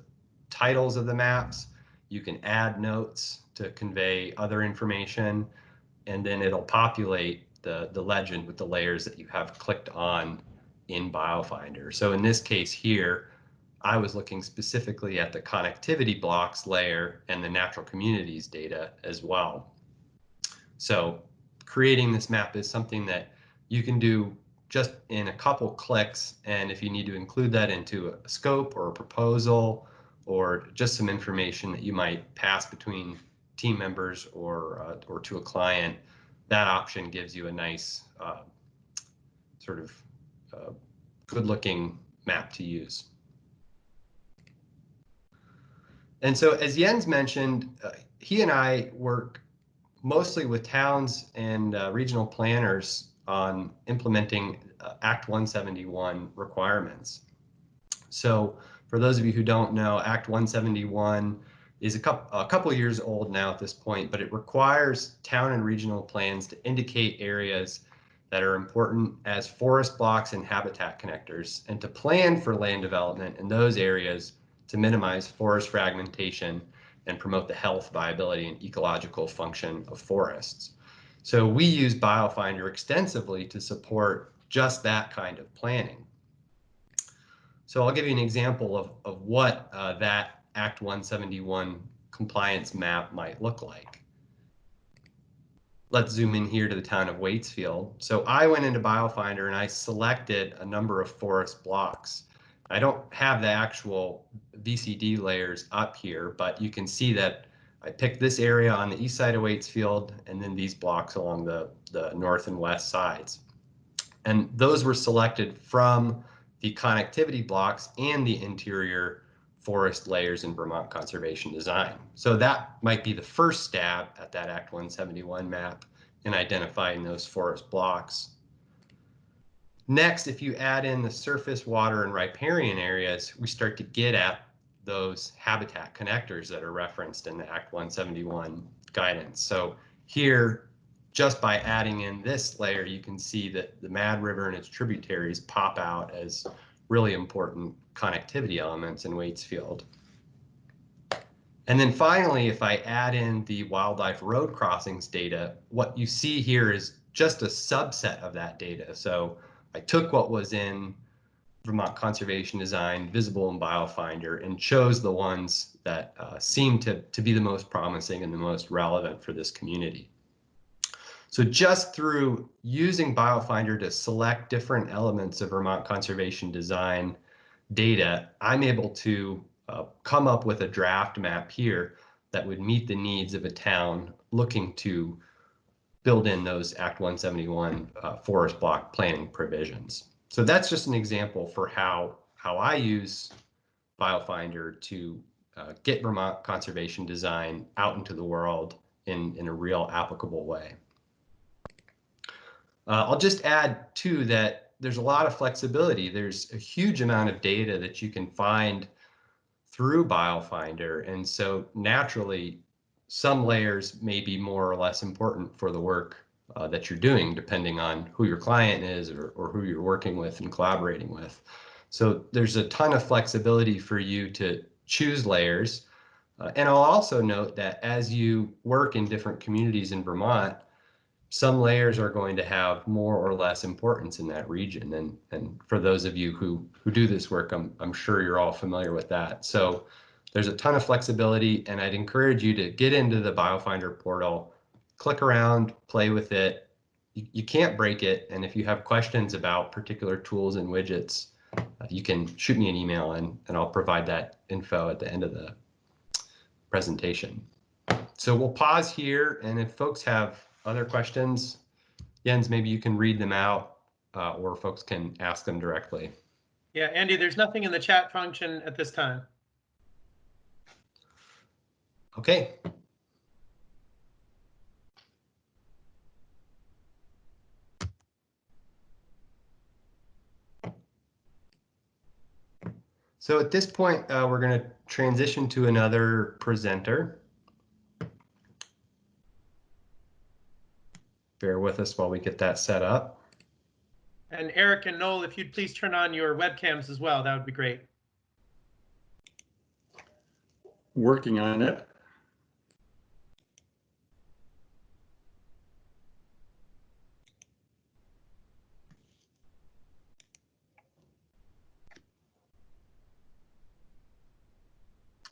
titles of the maps. You can add notes to convey other information, and then it'll populate the legend with the layers that you have clicked on in BioFinder. So in this case here, I was looking specifically at the connectivity blocks layer and the natural communities data as well. So creating this map is something that you can do just in a couple clicks, and if you need to include that into a scope or a proposal or just some information that you might pass between team members or to a client, that option gives you a nice sort of good-looking map to use. And so, as Jens mentioned, he and I work mostly with towns and regional planners on implementing Act 171 requirements. So, for those of you who don't know, Act 171 is a couple years old now at this point, but it requires town and regional plans to indicate areas that are important as forest blocks and habitat connectors, and to plan for land development in those areas to minimize forest fragmentation and promote the health, viability, and ecological function of forests. So we use BioFinder extensively to support just that kind of planning. So I'll give you an example of what that Act 171 compliance map might look like. Let's zoom in here to the town of Waitsfield. So I went into BioFinder and I selected a number of forest blocks. I don't have the actual VCD layers up here, but you can see that I picked this area on the east side of Waitsfield and then these blocks along the north and west sides. And those were selected from the connectivity blocks and the interior forest layers in Vermont conservation design. So that might be the first stab at that Act 171 map in identifying those forest blocks. Next, if you add in the surface, water, and riparian areas, we start to get at those habitat connectors that are referenced in the Act 171 guidance. So here, just by adding in this layer, you can see that the Mad River and its tributaries pop out as really important connectivity elements in Waitsfield. And then finally, if I add in the wildlife road crossings data, what you see here is just a subset of that data. So I took what was in Vermont Conservation Design, Visible in BioFinder, and chose the ones that seem to be the most promising and the most relevant for this community. So just through using BioFinder to select different elements of Vermont Conservation Design data, I'm able to come up with a draft map here that would meet the needs of a town looking to build in those Act 171 forest block planning provisions. So that's just an example for how I use BioFinder to get Vermont conservation design out into the world in a real applicable way. I'll just add too that there's a lot of flexibility. There's a huge amount of data that you can find through BioFinder, and so naturally some layers may be more or less important for the work that you're doing, depending on who your client is or who you're working with and collaborating with. So there's a ton of flexibility for you to choose layers. And I'll also note that as you work in different communities in Vermont, some layers are going to have more or less importance in that region. And for those of you who do this work, I'm sure you're all familiar with that. So there's a ton of flexibility, and I'd encourage you to get into the BioFinder portal, click around, play with it. You can't break it. And if you have questions about particular tools and widgets, you can shoot me an email and I'll provide that info at the end of the presentation. So we'll pause here, and if folks have other questions, Jens, maybe you can read them out or folks can ask them directly. Yeah, Andy, there's nothing in the chat function at this time. Okay. So at this point, we're going to transition to another presenter. Bear with us while we get that set up. And Eric and Noel, if you'd please turn on your webcams as well, that would be great. Working on it.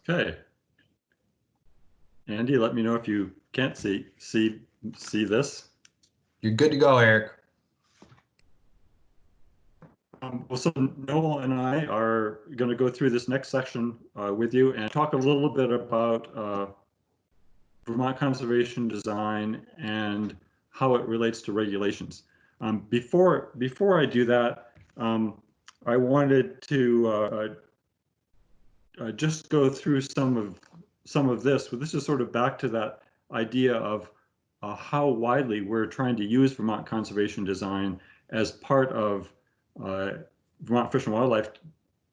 Okay. Andy, let me know if you can't see this. You're good to go, Eric. Well, so Noel and I are going to go through this next section with you and talk a little bit about Vermont conservation design and how it relates to regulations. Before I do that, I wanted to just go through some of this. But this is sort of back to that idea of how widely we're trying to use Vermont conservation design as part of Vermont Fish and Wildlife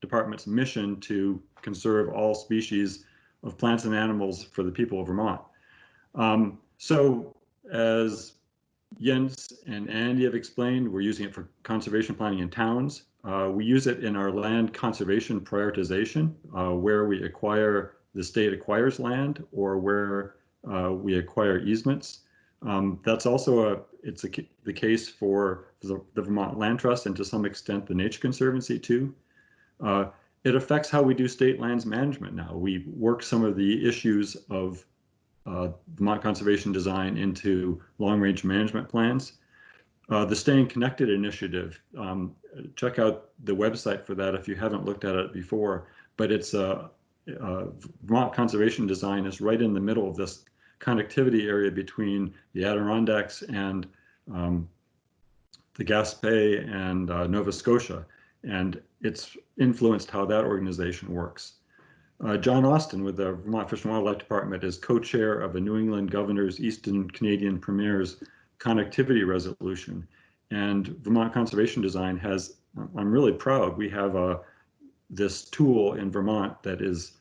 Department's mission to conserve all species of plants and animals for the people of Vermont. So as Jens and Andy have explained, we're using it for conservation planning in towns. We use it in our land conservation prioritization, where the state acquires land or where we acquire easements. That's also the case for the Vermont Land Trust and to some extent the Nature Conservancy too. It affects how we do state lands management now. We work some of the issues of Vermont conservation design into long-range management plans. The Staying Connected initiative, check out the website for that if you haven't looked at it before, but it's Vermont Conservation Design is right in the middle of this connectivity area between the Adirondacks and the Gaspé and Nova Scotia, and it's influenced how that organization works. John Austin with the Vermont Fish and Wildlife Department is co-chair of the New England Governor's Eastern Canadian Premier's connectivity resolution. And Vermont Conservation Design has, I'm really proud, we have this tool in Vermont that is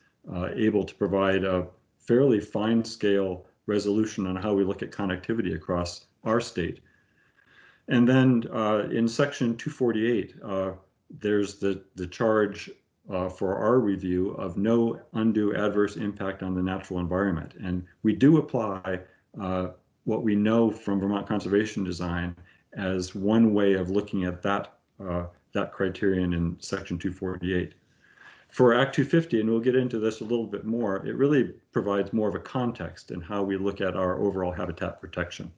able to provide a fairly fine scale resolution on how we look at connectivity across our state. And then in section 248, there's the charge for our review of no undue adverse impact on the natural environment. And we do apply what we know from Vermont Conservation Design as one way of looking at that, that criterion in section 248. For Act 250, and we'll get into this a little bit more, it really provides more of a context in how we look at our overall habitat protection.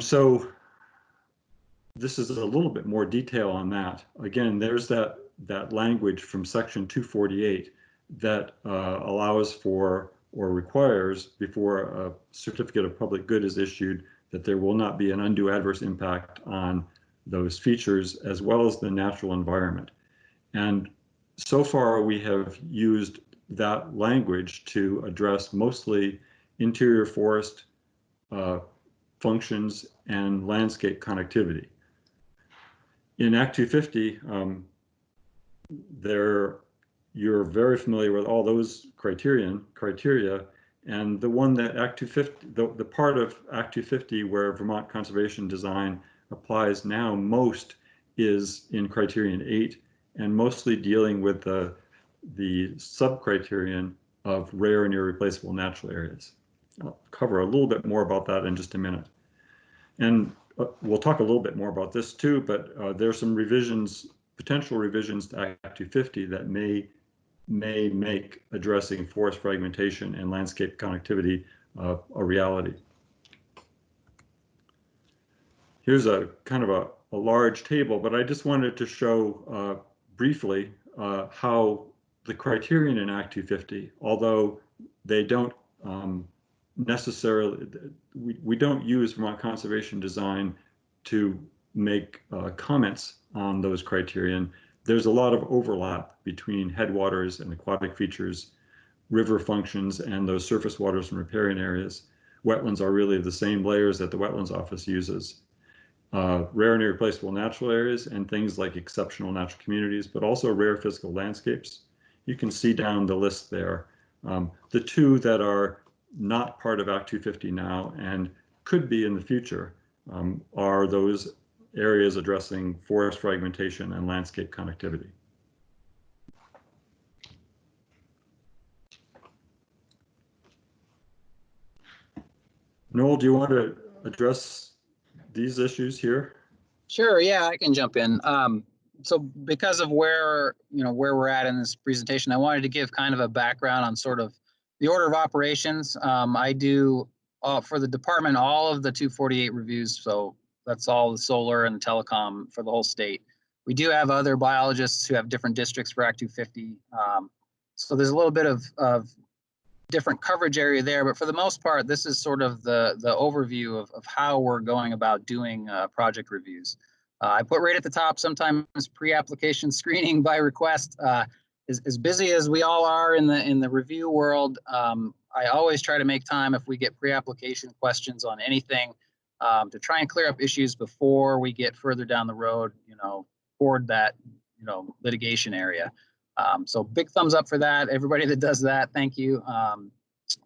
So this is a little bit more detail on that. Again, there's that language from section 248 that allows for or requires, before a certificate of public good is issued, that there will not be an undue adverse impact on those features as well as the natural environment. And so far we have used that language to address mostly interior forest functions and landscape connectivity. In Act 250, you're very familiar with all those criteria, and the one that Act 250, the part of Act 250 where Vermont Conservation Design applies now most is in criterion 8, and mostly dealing with the sub-criterion of rare and irreplaceable natural areas. I'll cover a little bit more about that in just a minute. And we'll talk a little bit more about this too, but there are some revisions, potential revisions to Act 250 that may make addressing forest fragmentation and landscape connectivity a reality. Here's a kind of a large table, but I just wanted to show briefly how the criterion in Act 250, although they don't necessarily, we don't use Vermont Conservation Design to make comments on those criterion. There's a lot of overlap between headwaters and aquatic features, river functions, and those surface waters and riparian areas. Wetlands are really the same layers that the Wetlands Office uses. Rare and irreplaceable natural areas and things like exceptional natural communities, but also rare physical landscapes. You can see down the list there. The two that are not part of Act 250 now and could be in the future are those areas addressing forest fragmentation and landscape connectivity. Noel, do you want to address these issues here? Sure, yeah, I can jump in. So because of where we're at in this presentation, I wanted to give kind of a background on sort of the order of operations. I do for the department all of the 248 reviews, so that's all the solar and telecom for the whole state. We do have other biologists who have different districts for Act 250. So there's a little bit of different coverage area there, but for the most part, this is sort of the overview of how we're going about doing project reviews. I put right at the top, sometimes pre-application screening by request. As busy as we all are in the review world, I always try to make time if we get pre-application questions on anything to try and clear up issues before we get further down the road, toward that, litigation area. So big thumbs up for that. Everybody that does that, thank you.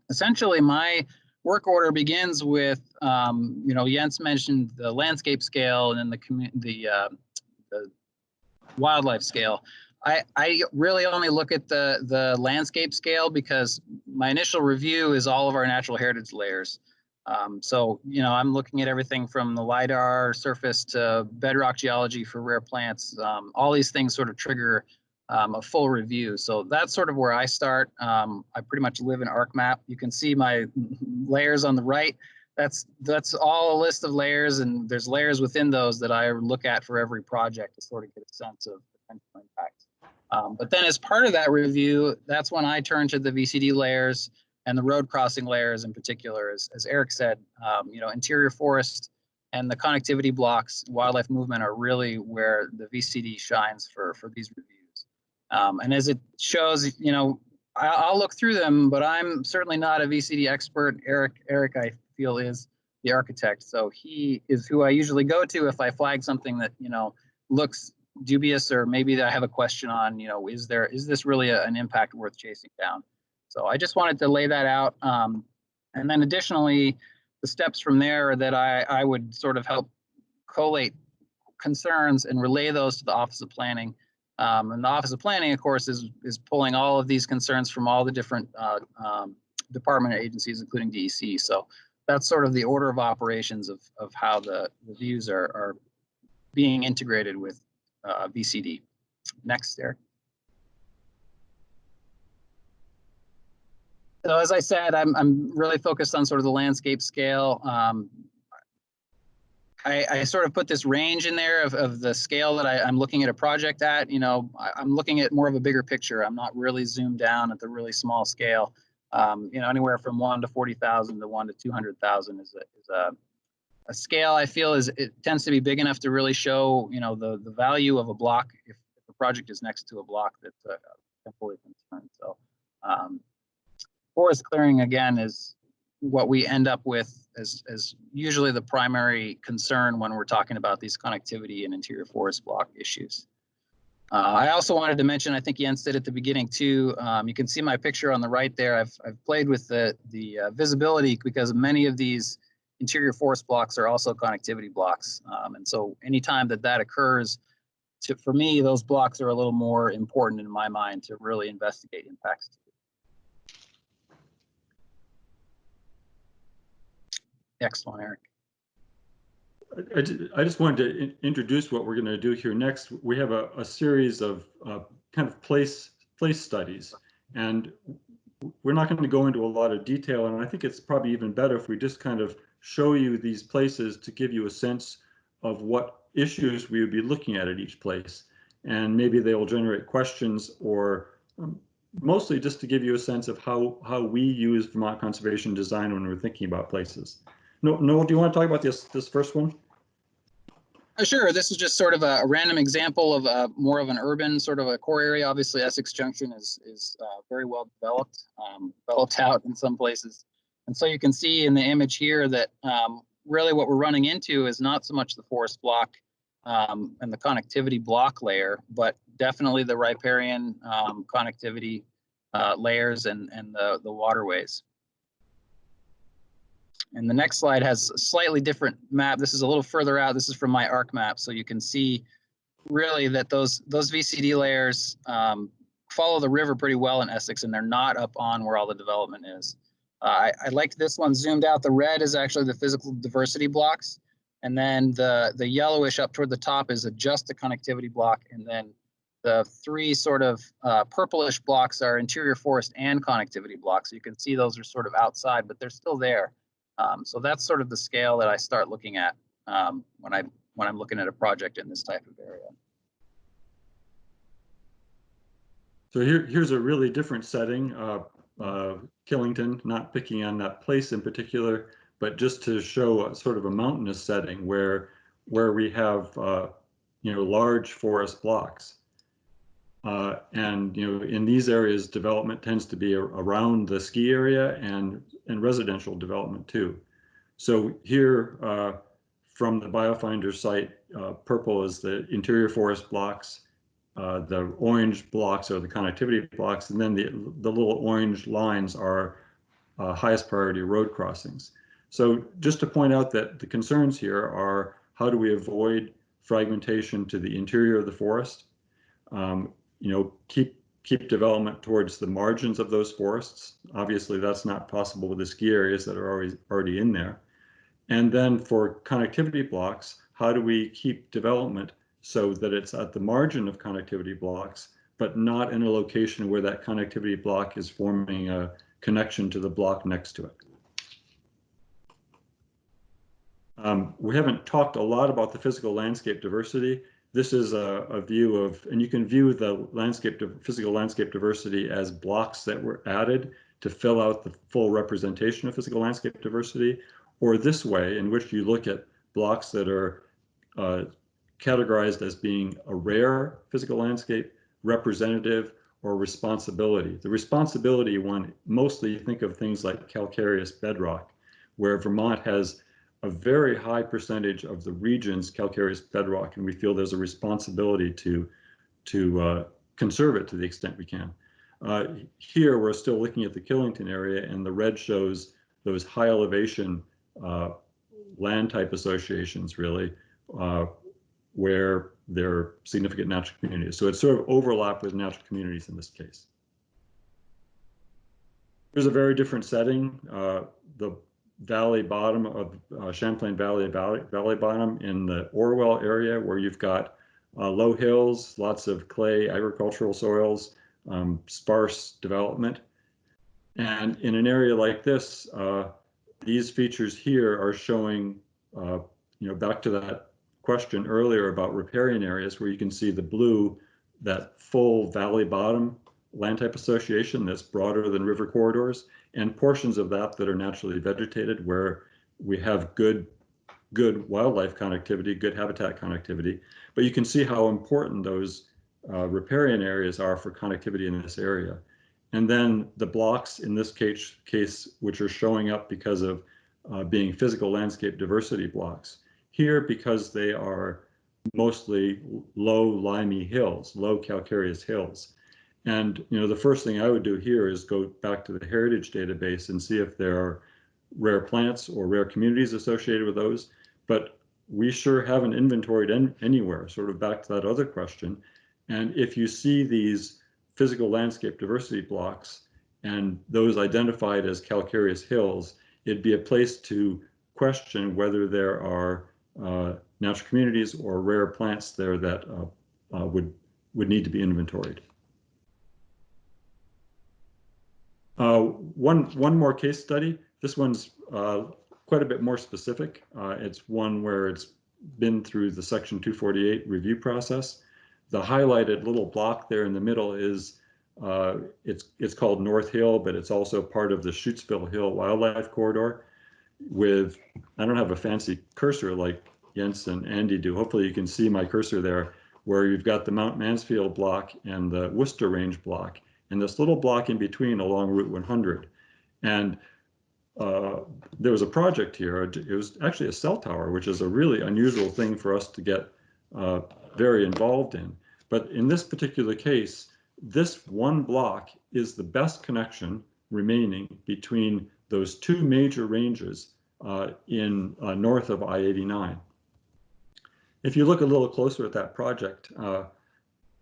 Essentially, my work order begins with, Jens mentioned the landscape scale and then the wildlife scale. I really only look at the landscape scale because my initial review is all of our natural heritage layers. So, I'm looking at everything from the LIDAR surface to bedrock geology for rare plants. All these things sort of trigger a full review. So that's sort of where I start. I pretty much live in ArcMap. You can see my layers on the right. that's all a list of layers, and there's layers within those that I look at for every project to sort of get a sense of potential impact. But then as part of that review, that's when I turn to the VCD layers and the road crossing layers in particular. As Eric said, interior forest and the connectivity blocks, wildlife movement are really where the VCD shines for these reviews. And as it shows, I'll look through them, but I'm certainly not a VCD expert. Eric, I feel, is the architect. So he is who I usually go to if I flag something that, looks dubious, or maybe I have a question on, is this really an impact worth chasing down? So I just wanted to lay that out. And then additionally, the steps from there that I would sort of help collate concerns and relay those to the Office of Planning. And the Office of Planning, of course, is pulling all of these concerns from all the different department agencies, including DEC. So that's sort of the order of operations of how the views are being integrated with VCD. Next, Eric. So as I said, I'm really focused on sort of the landscape scale. I sort of put this range in there of the scale that I'm looking at a project at. I'm looking at more of a bigger picture. I'm not really zoomed down at the really small scale. Anywhere from 1 to 40,000 to 1 to 200,000 is a scale I feel it tends to be big enough to really show the value of a block if the project is next to a block that's temporally concerned. So forest clearing again is what we end up with as usually the primary concern when we're talking about these connectivity and interior forest block issues. I also wanted to mention, I think Jens did at the beginning too, you can see my picture on the right there. I've played with the visibility because many of these interior forest blocks are also connectivity blocks. And so anytime that occurs, for me, those blocks are a little more important in my mind to really investigate impacts. Next one, Eric. I just wanted to introduce what we're going to do here next. We have a series of kind of place studies, and we're not going to go into a lot of detail, and I think it's probably even better if we just kind of show you these places to give you a sense of what issues we would be looking at each place, and maybe they will generate questions, or mostly just to give you a sense of how we use Vermont conservation design when we're thinking about places. Noel, do you want to talk about this first one? Sure. This is just sort of a random example of more of an urban sort of a core area. Obviously, Essex Junction is very well developed out in some places. And so you can see in the image here that really what we're running into is not so much the forest block and the connectivity block layer, but definitely the riparian connectivity layers and the waterways. And the next slide has a slightly different map. This is a little further out. This is from my ARC map. So you can see really that those VCD layers follow the river pretty well in Essex, and they're not up on where all the development is. I liked this one zoomed out. The red is actually the physical diversity blocks. And then the yellowish up toward the top is just the connectivity block. And then the three sort of purplish blocks are interior forest and connectivity blocks. So you can see those are sort of outside, but they're still there. So that's sort of the scale that I start looking at when I'm looking at a project in this type of area. So here's a really different setting, Killington, not picking on that place in particular, but just to show a sort of a mountainous setting where we have large forest blocks. And in these areas, development tends to be around the ski area and residential development too. So here from the Biofinder site, purple is the interior forest blocks, the orange blocks are the connectivity blocks, and then the little orange lines are highest priority road crossings. So just to point out that the concerns here are how do we avoid fragmentation to the interior of the forest? Keep development towards the margins of those forests. Obviously, that's not possible with the ski areas that are already in there. And then for connectivity blocks, how do we keep development so that it's at the margin of connectivity blocks, but not in a location where that connectivity block is forming a connection to the block next to it? We haven't talked a lot about the physical landscape diversity. This is a view of, and you can view the physical landscape diversity as blocks that were added to fill out the full representation of physical landscape diversity, or this way, in which you look at blocks that are categorized as being a rare physical landscape, representative, or responsibility. The responsibility one, mostly think of things like calcareous bedrock, where Vermont has a very high percentage of the region's calcareous bedrock, and we feel there's a responsibility to conserve it to the extent we can. Here, we're still looking at the Killington area, and the red shows those high elevation land type associations, really, where there are significant natural communities. So it's sort of overlap with natural communities in this case. Here's a very different setting. The valley bottom of Champlain Valley bottom in the Orwell area, where you've got low hills, lots of clay agricultural soils, sparse development. And in an area like this, these features here are showing, back to that question earlier about riparian areas, where you can see the blue, that full valley bottom land type association that's broader than river corridors, and portions of that that are naturally vegetated, where we have good wildlife connectivity, good habitat connectivity. But you can see how important those riparian areas are for connectivity in this area. And then the blocks in this case, which are showing up because of being physical landscape diversity blocks. Here, because they are mostly low limey hills, low calcareous hills. And the first thing I would do here is go back to the heritage database and see if there are rare plants or rare communities associated with those. But we sure haven't inventoried anywhere, sort of back to that other question. And if you see these physical landscape diversity blocks and those identified as calcareous hills, it'd be a place to question whether there are natural communities or rare plants there that would need to be inventoried. One more case study. This one's quite a bit more specific. It's one where it's been through the Section 248 review process. The highlighted little block there in the middle is, it's called North Hill, but it's also part of the Schutzville Hill Wildlife Corridor. I don't have a fancy cursor like Jens and Andy do. Hopefully you can see my cursor there, where you've got the Mount Mansfield block and the Worcester Range block, and this little block in between along Route 100. And there was a project here. It was actually a cell tower, which is a really unusual thing for us to get very involved in. But in this particular case, this one block is the best connection remaining between those two major ranges in north of I-89. If you look a little closer at that project,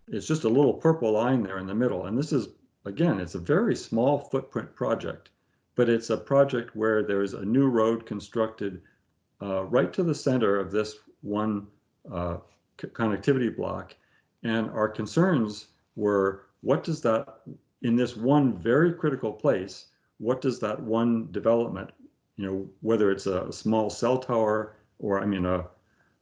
it's just a little purple line there in the middle. And this is, again, it's a very small footprint project, but it's a project where there's a new road constructed right to the center of this one connectivity block. And our concerns were, what does that, in this one very critical place, what does that one development, whether it's a small cell tower or, a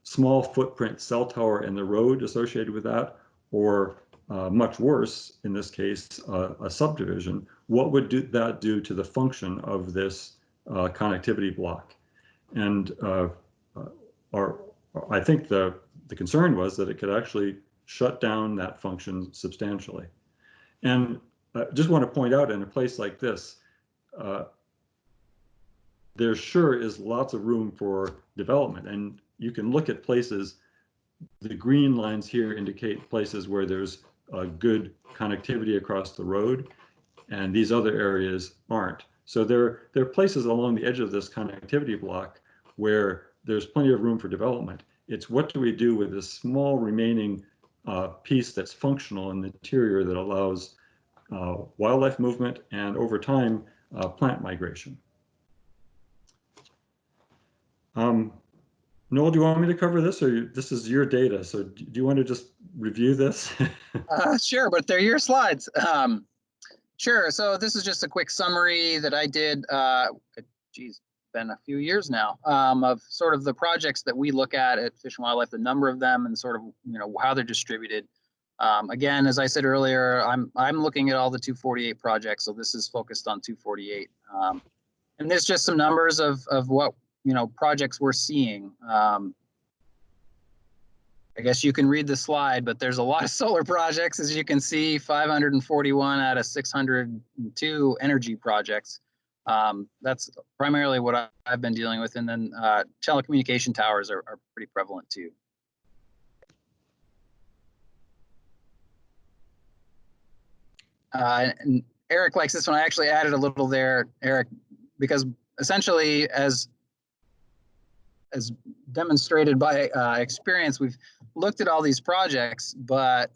small footprint cell tower and the road associated with that, or much worse, in this case, a subdivision, what would that do to the function of this connectivity block? And I think the concern was that it could actually shut down that function substantially. And I just want to point out, in a place like this, there sure is lots of room for development. And you can look at places, the green lines here indicate places where there's a good connectivity across the road, and these other areas aren't. So there are places along the edge of this connectivity block where there's plenty of room for development. It's what do we do with this small remaining piece that's functional in the interior that allows wildlife movement and, over time, plant migration. Noel, do you want me to cover this, or this is your data? So do you want to just review this? Sure, but they're your slides. Sure. So this is just a quick summary that I did, been a few years now, of sort of the projects that we look at Fish and Wildlife, the number of them, and sort of how they're distributed. Again, as I said earlier, I'm looking at all the 248 projects, so this is focused on 248. And there's just some numbers of what projects we're seeing. I guess you can read the slide, but there's a lot of solar projects, as you can see, 541 out of 602 energy projects. That's primarily what I've been dealing with. And then telecommunication towers are pretty prevalent too. And Eric likes this one. I actually added a little there, Eric, because essentially as demonstrated by experience, we've looked at all these projects, but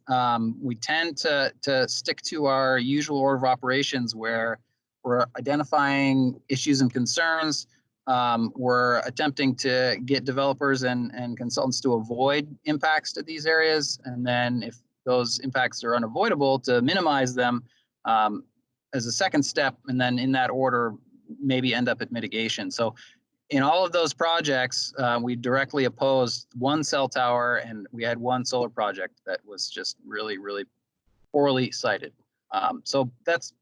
we tend to stick to our usual order of operations where we're identifying issues and concerns. We're attempting to get developers and consultants to avoid impacts to these areas. And then if those impacts are unavoidable, to minimize them as a second step. And then in that order, maybe end up at mitigation. So in all of those projects, we directly opposed one cell tower, and we had one solar project that was just really, really poorly sited. So that's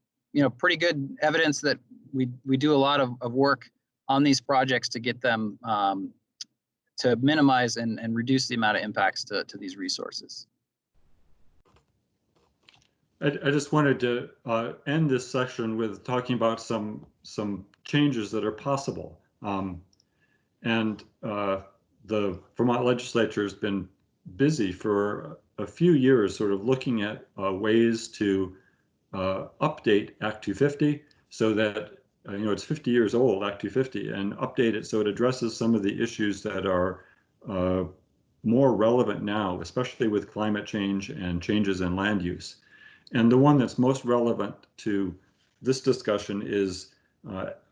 pretty good evidence that we do a lot of work on these projects to get them to minimize and reduce the amount of impacts to these resources. I just wanted to end this section with talking about some changes that are possible. And the Vermont legislature has been busy for a few years sort of looking at ways to update Act 250 so that, it's 50 years old, Act 250, and update it so it addresses some of the issues that are more relevant now, especially with climate change and changes in land use. And the one that's most relevant to this discussion is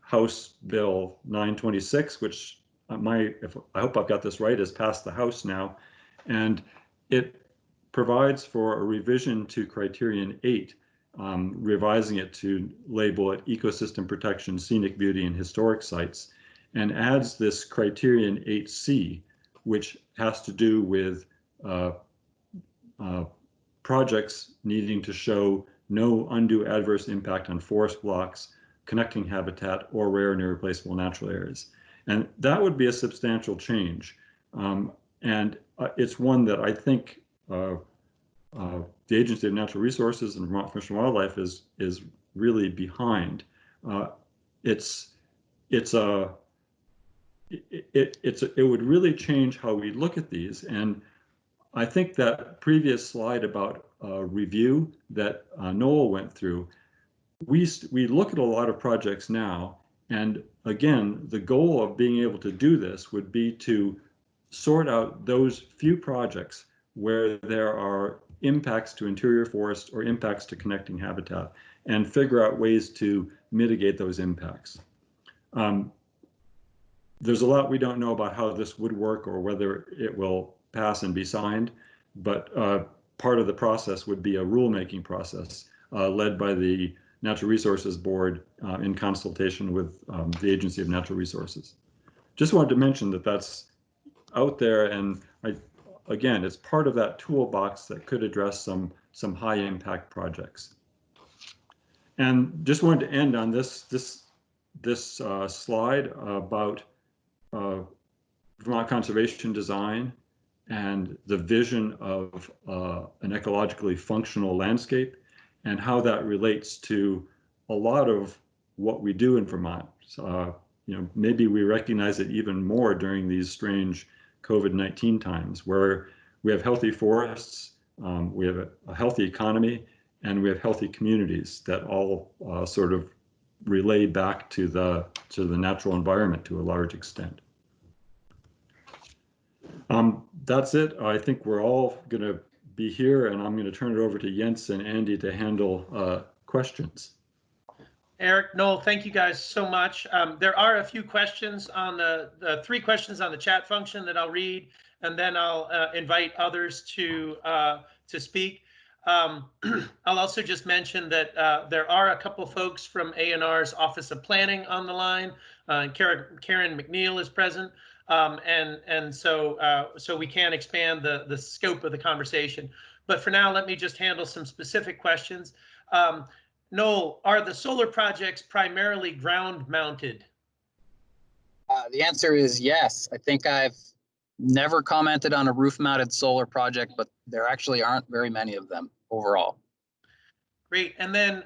House Bill 926, which I hope I've got this right, has passed the House now, and it provides for a revision to Criterion 8, revising it to label it Ecosystem Protection, Scenic Beauty, and Historic Sites, and adds this Criterion 8C, which has to do with projects needing to show no undue adverse impact on forest blocks, connecting habitat, or rare and irreplaceable natural areas. And that would be a substantial change. And it's one that I think the Agency of Natural Resources and Vermont Fish and Wildlife is really behind. It would really change how we look at these. And I think that previous slide about review that Noel went through, we look at a lot of projects now, and again, the goal of being able to do this would be to sort out those few projects where there are impacts to interior forest or impacts to connecting habitat, and figure out ways to mitigate those impacts. There's a lot we don't know about how this would work or whether it will pass and be signed, but part of the process would be a rulemaking process led by the Natural Resources Board in consultation with the Agency of Natural Resources. Just wanted to mention that that's out there, and again, it's part of that toolbox that could address some high impact projects. And just wanted to end on this slide about Vermont conservation design and the vision of an ecologically functional landscape, and how that relates to a lot of what we do in Vermont. Maybe we recognize it even more during these strange COVID-19 times, where we have healthy forests, we have a healthy economy, and we have healthy communities that all sort of relay back to the natural environment to a large extent. That's it. I think we're all going to be here, and I'm going to turn it over to Jens and Andy to handle questions. Eric, Noel, thank you guys so much. There are a few questions on the 3 questions on the chat function that I'll read, and then I'll invite others to speak. I'll also just mention that there are a couple folks from A&R's Office of Planning on the line. Karen McNeil is present. So we can expand the scope of the conversation. But for now, let me just handle some specific questions. Noel, are the solar projects primarily ground mounted? The answer is yes. I think I've never commented on a roof mounted solar project, but there actually aren't very many of them overall. Great. And then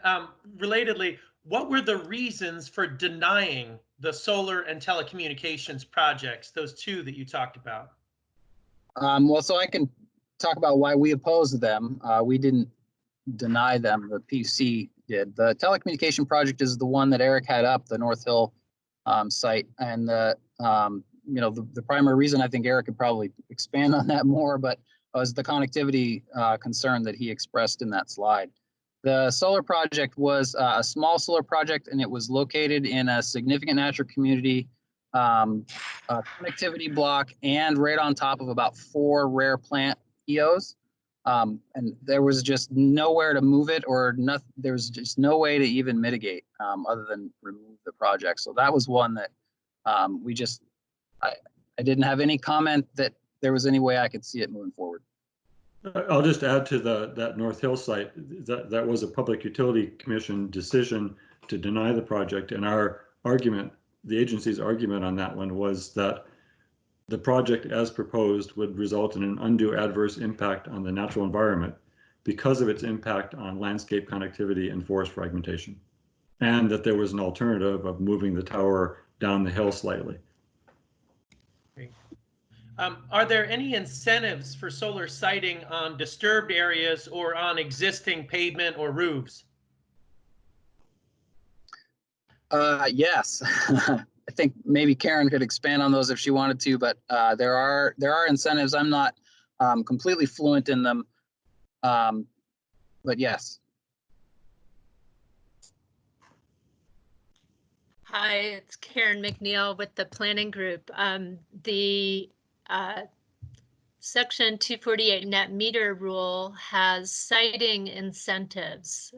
relatedly, what were the reasons for denying the solar and telecommunications projects, those two that you talked about? Well, so I can talk about why we opposed them. We didn't deny them, the PC did. The telecommunication project is the one that Eric had up, the North Hill site. And the primary reason, I think Eric could probably expand on that more, but was the connectivity concern that he expressed in that slide. The solar project was a small solar project, and it was located in a significant natural community connectivity block and right on top of about 4 rare plant EOs. And there was just nowhere to move it, or nothing. There was just no way to even mitigate other than remove the project. So that was one that I didn't have any comment that there was any way I could see it moving forward. I'll just add to that North Hill site that was a Public Utility Commission decision to deny the project, and our argument, the agency's argument on that one, was that the project as proposed would result in an undue adverse impact on the natural environment because of its impact on landscape connectivity and forest fragmentation, and that there was an alternative of moving the tower down the hill slightly. Are there any incentives for solar siting on disturbed areas or on existing pavement or roofs? Yes. I think maybe Karen could expand on those if she wanted to, but there are incentives. I'm not completely fluent in them, but yes. Hi, it's Karen McNeil with the planning group. Section 248 net meter rule has siting incentives,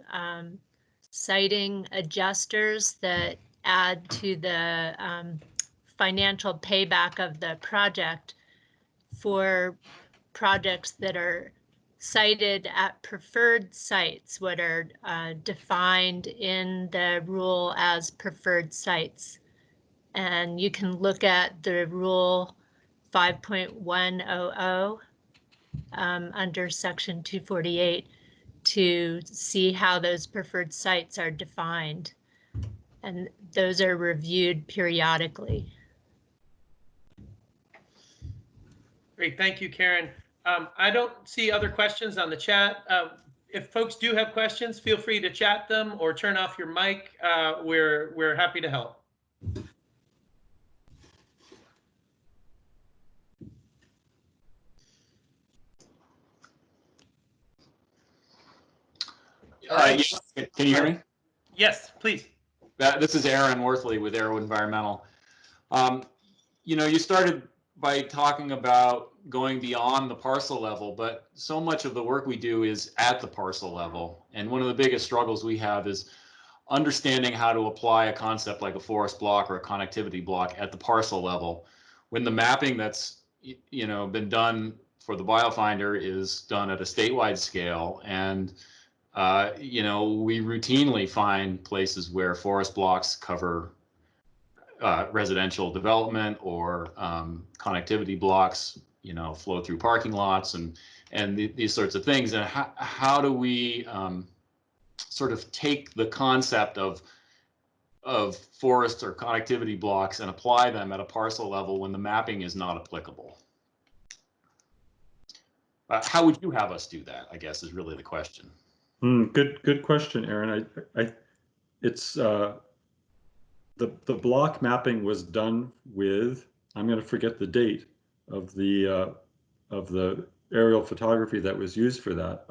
siting adjusters that add to the financial payback of the project for projects that are sited at preferred sites, what are defined in the rule as preferred sites. And you can look at the rule 5.100 under section 248 to see how those preferred sites are defined. And those are reviewed periodically. Great, thank you, Karen. I don't see other questions on the chat. If folks do have questions, feel free to chat them or turn off your mic. We're happy to help. Yes. Can you hear me? Yes, please. This is Aaron Worthley with Aero Environmental. You started by talking about going beyond the parcel level, but so much of the work we do is at the parcel level. And one of the biggest struggles we have is understanding how to apply a concept like a forest block or a connectivity block at the parcel level, when the mapping that's been done for the BioFinder is done at a statewide scale. And we routinely find places where forest blocks cover residential development, or connectivity blocks, flow through parking lots and these sorts of things. And how do we sort of take the concept of forests or connectivity blocks and apply them at a parcel level when the mapping is not applicable? How would you have us do that, I guess, is really the question. Good question, Aaron. It's the block mapping was done with, I'm going to forget the date of the aerial photography that was used for that.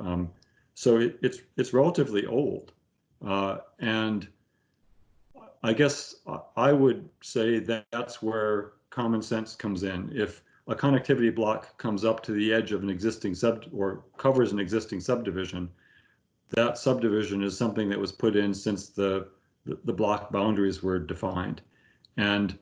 So it's relatively old, and I guess I would say that's where common sense comes in. If a connectivity block comes up to the edge of an existing or covers an existing subdivision, that subdivision is something that was put in since the block boundaries were defined. And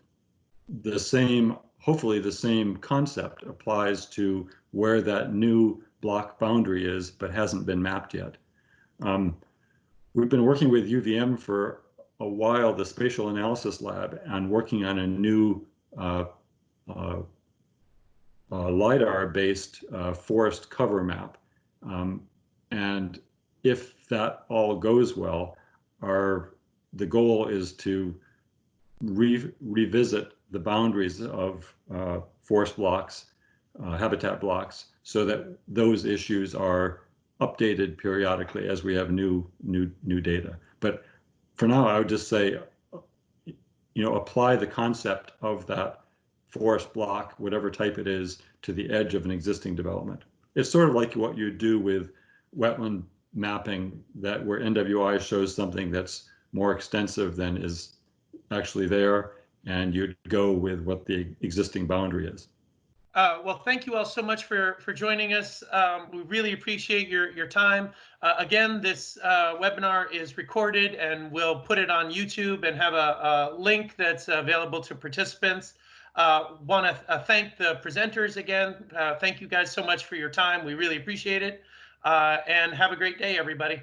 the same, hopefully the same concept applies to where that new block boundary is, but hasn't been mapped yet. We've been working with UVM for a while, the Spatial Analysis Lab, and working on a new LiDAR-based forest cover map. And if that all goes well, the goal is to revisit the boundaries of forest blocks, habitat blocks, so that those issues are updated periodically as we have new data. But for now, I would just say, apply the concept of that forest block, whatever type it is, to the edge of an existing development. It's sort of like what you do with wetland mapping, that where NWI shows something that's more extensive than is actually there, and you'd go with what the existing boundary is. Well, thank you all so much for joining us. We really appreciate your time. Again, this webinar is recorded, and we'll put it on YouTube and have a link that's available to participants. Want to thank the presenters again. Thank you guys so much for your time. We really appreciate it. And have a great day, everybody.